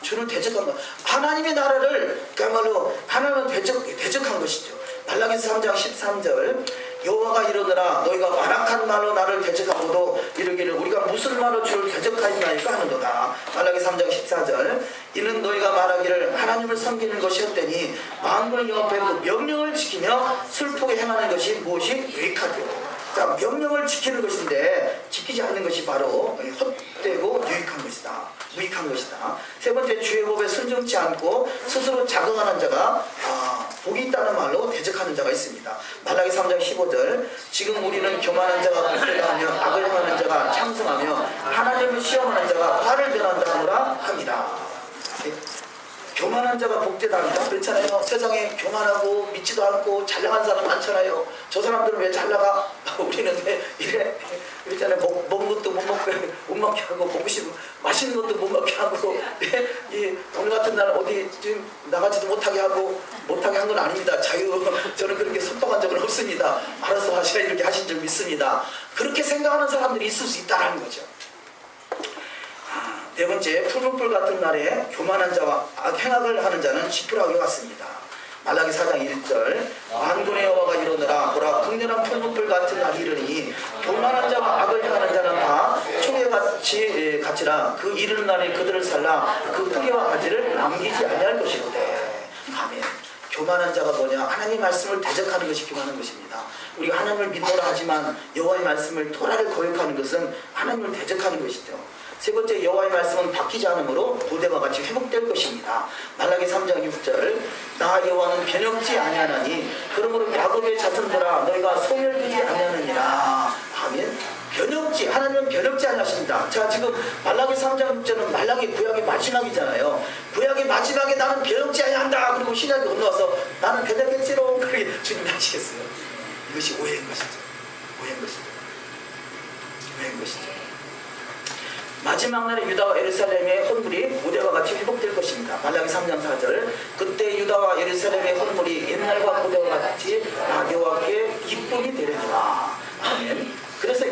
[SPEAKER 2] 주를 대적한 것. 하나님의 나라를 그야말로 하나님은 대적한 것이죠. 말라기서 3장 13절 여호와가 이르더라 너희가 완악한 말로 나를 대적하고도 이르기를 우리가 무슨 말로 주를 대적하였나이까 하는도다. 말라기 3장 14절 이는 너희가 말하기를 하나님을 섬기는 것이었더니 만군의 여호와 앞에 그 명령을 지키며 슬프게 행하는 것이 무엇이 유익하리요. 자, 명령을 지키는 것인데 지키지 않는 것이 바로 헛되고 무익한 것이다. 세 번째, 주의 법에 순종치 않고 스스로 자긍하는 자가 복이 있다는 말로 대적하는 자가 있습니다. 말라기 3장 15절 지금 우리는 교만한 자가 복되다하며 악을 행하는 자가 창성하며 하나님을 시험하는 자가 화를 변한다 하노라 합니다. 교만한 자가 복되다합니다. 그렇잖아요. 세상에 교만하고 믿지도 않고 잘 나간 사람 많잖아요. 저 사람들은 왜 잘 나가? 우리는 왜 이래? 그렇잖아요. 먹은 것도 못 먹게 하고 먹고 싶은 맛있는 것도 못 먹게 하고 오늘 같은 날 어디 지금 나가지도 못하게 하고 못하게 한 건 아닙니다. 저는 그렇게 속박한 적은 없습니다. 알아서 하시라 이렇게 하신 줄 믿습니다. 그렇게 생각하는 사람들이 있을 수 있다는 거죠. 네 번째, 풀무불 같은 날에 교만한 자와 행악을 하는 자는 지푸라기 같습니다. 말라기 4장 1절 만군의 여호와가 이르노라 보라 극렬한 풀무불 같은 날이 이르니 교만한 자와 악을 행하는 자는 다 초계같이 같이라 그 이르는 날에 그들을 살라 그 뿌리와 가지를 남기지 아니할 것이로되. 아멘. 교만한 자가 뭐냐? 하나님의 말씀을 대적하는 것이 교만한 것입니다. 우리가 하나님을 믿노라 하지만 여호와의 말씀을 토라를 거역하는 것은 하나님을 대적하는 것이죠. 세 번째, 여호와의 말씀은 바뀌지 않으므로 보대와 같이 회복될 것입니다. 말라기 3장 6절 나 여호와는 변혁지 아니하나니 그러므로 야곱의 자손들아 너희가 소멸되지 아니하느니라. 아멘. 변혁지, 하나님은 변혁지 아니하십니다. 자, 지금 말라기 3장 6절은 말라기 구약의 마지막이잖아요. 구약의 마지막에 나는 변혁지 아니한다. 그리고 신약이 건너와서 나는 변혁했지롱. 그렇게 주님 하시겠어요. 이것이 오해인 것이죠. 오해인 것이죠. 마지막 날에 유다와 예루살렘의 헌물이 무대와 같이 회복될 것입니다. 말라기 3장 4절 그때 유다와 예루살렘의 헌물이 옛날과 무대와 같이 나 여호와께 기쁨이 되리라. 아멘. 그래서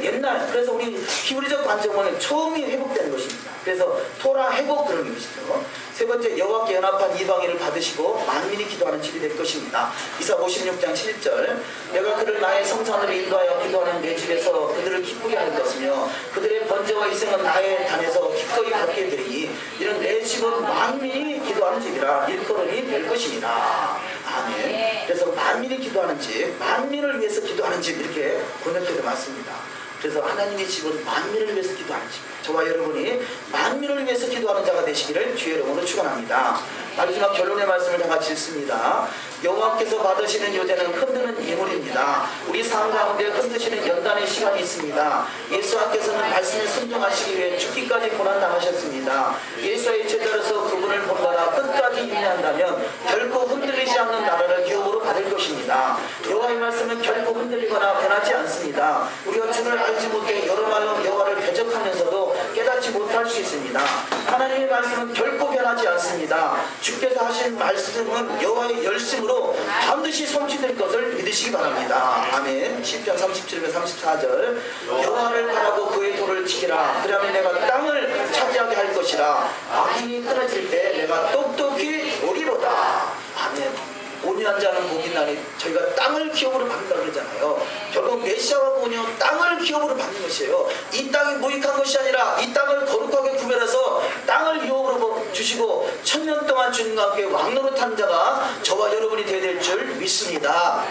[SPEAKER 2] 그래서 우리 히브리적 관점은 처음이 회복되는 것입니다. 그래서 토라 회복 그런 것이죠. 세 번째, 여호와께 연합한 이방인을 받으시고 만민이 기도하는 집이 될 것입니다. 이사 56장 7절, 내가 그를 나의 성산으로 인도하여 기도하는 내 집에서 그들을 기쁘게 하는 것이며 그들의 번제와 희생은 나의 단에서 기꺼이 받게 되리니 이는 내 집은 만민이 기도하는 집이라 일컬음이 될 것입니다. 아멘. 그래서 만민이 기도하는 집, 만민을 위해서 기도하는 집, 이렇게 번역해도 맞습니다. 그래서 하나님의 집은 만민을 위해서 기도하는 집, 저와 여러분이 만민을 위해서 기도하는 자가 되시기를 주의 이름으로 축원합니다. 마지막 결론의 말씀을 다 같이 읽습니다. 여호와께서 받으시는 요제는 흔드는 예물입니다. 우리 삶 가운데 흔드시는 연단의 시간이 있습니다. 예수께서는 말씀에 순종하시기 위해 죽기까지 고난당하셨습니다. 예수의 제자로서 그분을 본받아 끝까지 인내한다면 결코 흔들리지 않는 나라를 기업으로 받을 것입니다. 여호와의 말씀은 결코 흔들리거나 변하지 않습니다. 우리가 주를 알지 못해 여러 말로 여호와를 배척하면서도 깨닫지 못할 수 있습니다. 하나님의 말씀은 결코 변하지 않습니다. 주께서 하신 말씀은 여호와의 열심으로 반드시 성취될 것을 믿으시기 바랍니다. 아멘. 시편 37편 34절, 여호와를 바라고 그의 도를 지키라. 그러면 내가 땅을 차지하게 할 것이라. 악인이 끊어질 때 내가 똑똑히 오리로다. 아멘. 온유한 자는 복이 나니, 저희가 땅을 기업으로 받는다 그러잖아요. 결국 메시아와 보뇨 땅을 기업으로 받는 것이에요. 이 땅이 무익한 것이 아니라 이 땅을 거룩하게 구별해서 땅을 기업으로 주시고 1000년 동안 주님과 함께 왕노릇한 자가 저와 여러분이 되어야 될 줄 믿습니다.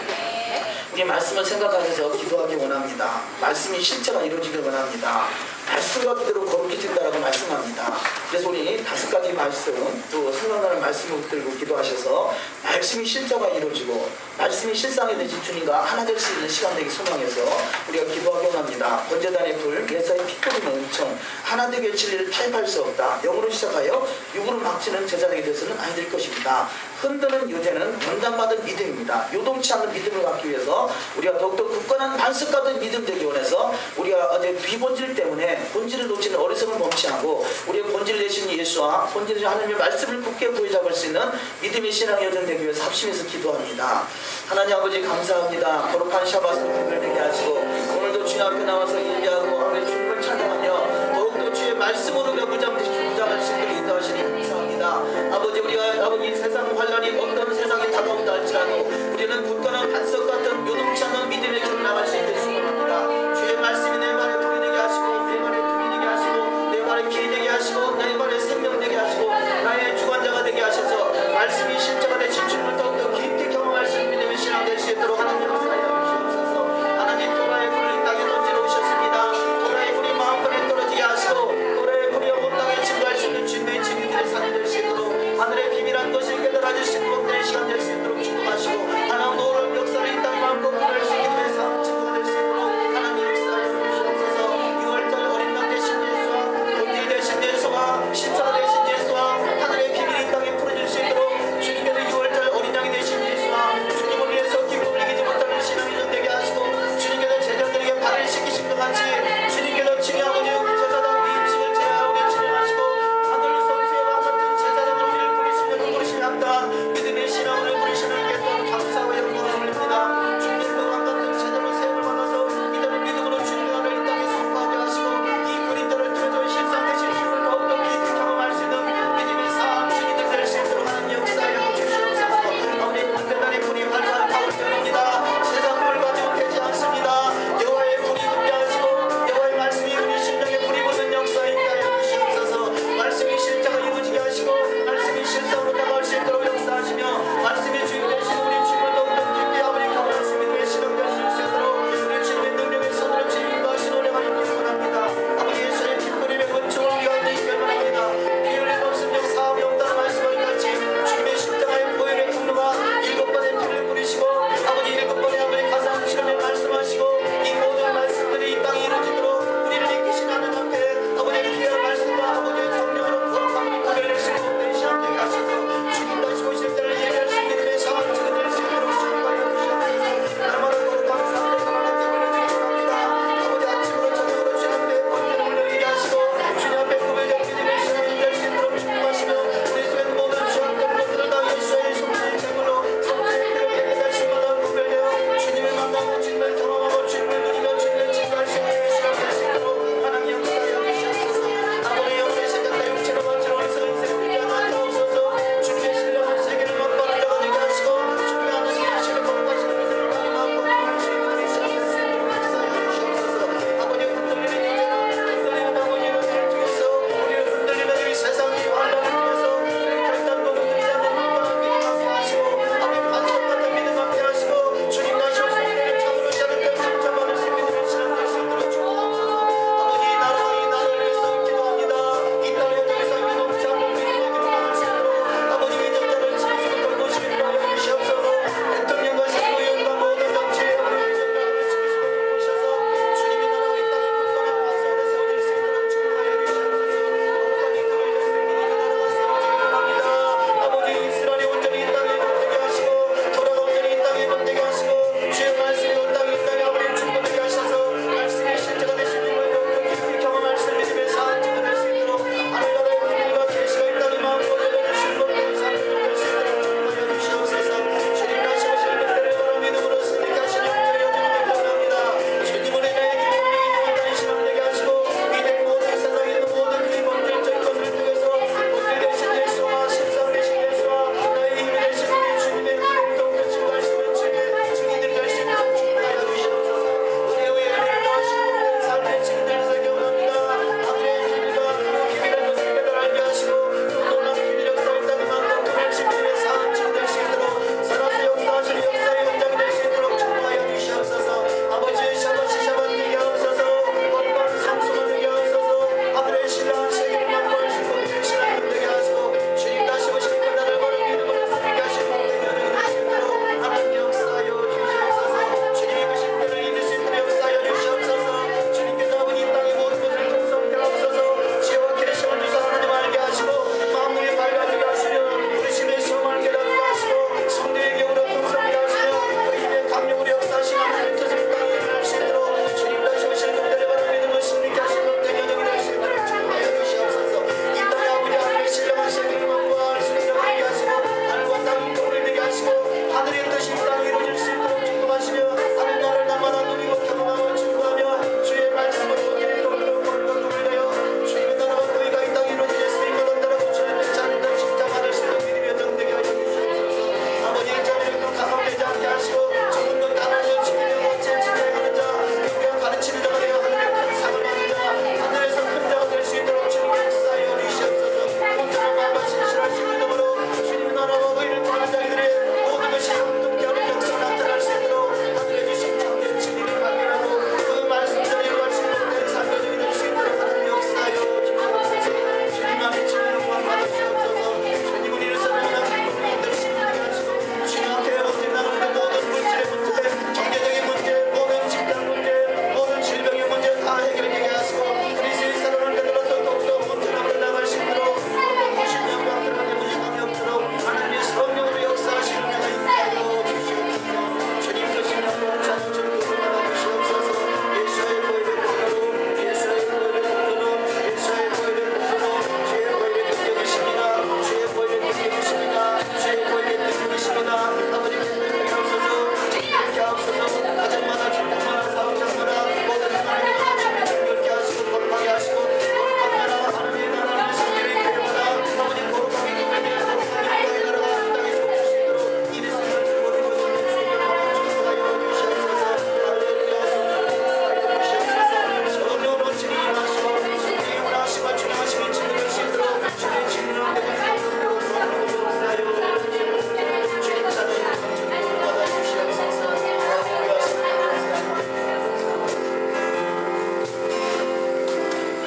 [SPEAKER 2] 우리 말씀을 생각하면서 기도하기 원합니다. 말씀이 실체가 이루어지길 원합니다. 말씀과 기도로 거룩해진다라고 말씀합니다. 그래서 우리 5가지 말씀, 또 생각나는 말씀을 붙들고 기도하셔서 말씀이 실체가 이루어지고 말씀이 실상이 되신 주님과 하나 될 수 있는 시간 되기 소망해서 우리가 기도하기 원합니다. 번제단의 불, 예사의 피뿌리는 은총, 하나 되게 할 진리를 타협할 수 없다. 영으로 시작하여 육으로 막치는 제자되게 되서는 아니 될 것입니다. 흔드는 요제는 연단받은 믿음입니다. 요동치 않는 믿음을 갖기 위해서 우리가 더욱더 굳건한 반석 같은 믿음 되기 원해서 우리가 어제 비본질 때문에 본질을 놓치는 어리석음을 범치하고 우리의 본질 되신 예수와 본질 되신 하나님의 말씀을 굳게 부여잡을 수 있는 믿음의 신앙의 여정 되기 위해서 합심해서 기도합니다. 하나님 아버지 감사합니다. 거룩한 샤바스를 분별되게 하시고 오늘도 주님 앞에 나와서 예배하고 하나님의 주님을 찬양하며 더욱더 주의 말씀으로 우리가 무장할 수 있도록 인도하시니 감사합니다. 아버지, 우리가 아버지 세상 환란이 어떤 세상이 다가온다 할지라도 우리는 굳건한 반석 같은 요동치 않는 믿음의 길을 나갈 수 있도록 소원합니다. 주의 말씀이 내 말에 불이 되게 하시고 내 말에 tum이 되게 하시고 내 말에 기 되게 하시고 내 말에 생명 되게 하시고 나의 주관자가 되게 하셔서 말씀이 실제가 되신 주님을 더욱더 깊이 경험할 수 있는 믿음의 신앙 될 수 있도록 하나님 역사하여 주시옵소서. 하나님 토라의 불을 땅에 던져 놓으셨습니다.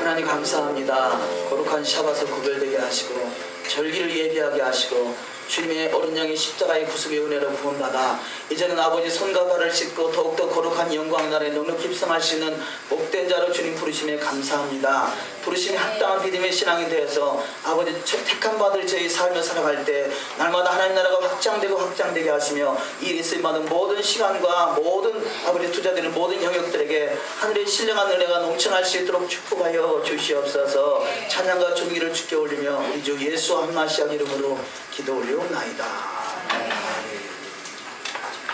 [SPEAKER 2] 하나님 감사합니다. 거룩한 샤밧을 구별되게 하시고 절기를 예비하게 하시고 주님의 어린 양의 십자가의 구속의 은혜로 구원받아 이제는 아버지 손과 발을 씻고 더욱더 거룩한 영광 나라에 넉넉히 입성할 수 있는 복된 자로 주님 부르심에 감사합니다. 부르심이 합당한 믿음의 신앙이 되어서 아버지 택한 바들 저희 삶을 살아갈 때 날마다 하나님 나라가 확장되게 하시며 이 일에 쓰임받은 모든 시간과 모든 아버지 투자되는 모든 영역들에게 하늘의 신령한 은혜가 넘쳐날 수 있도록 축복하여 주시옵소서. 찬양과 존귀를 주께 올리며 우리 주 예수 한마시아 이름으로 기도 올리옵나이다.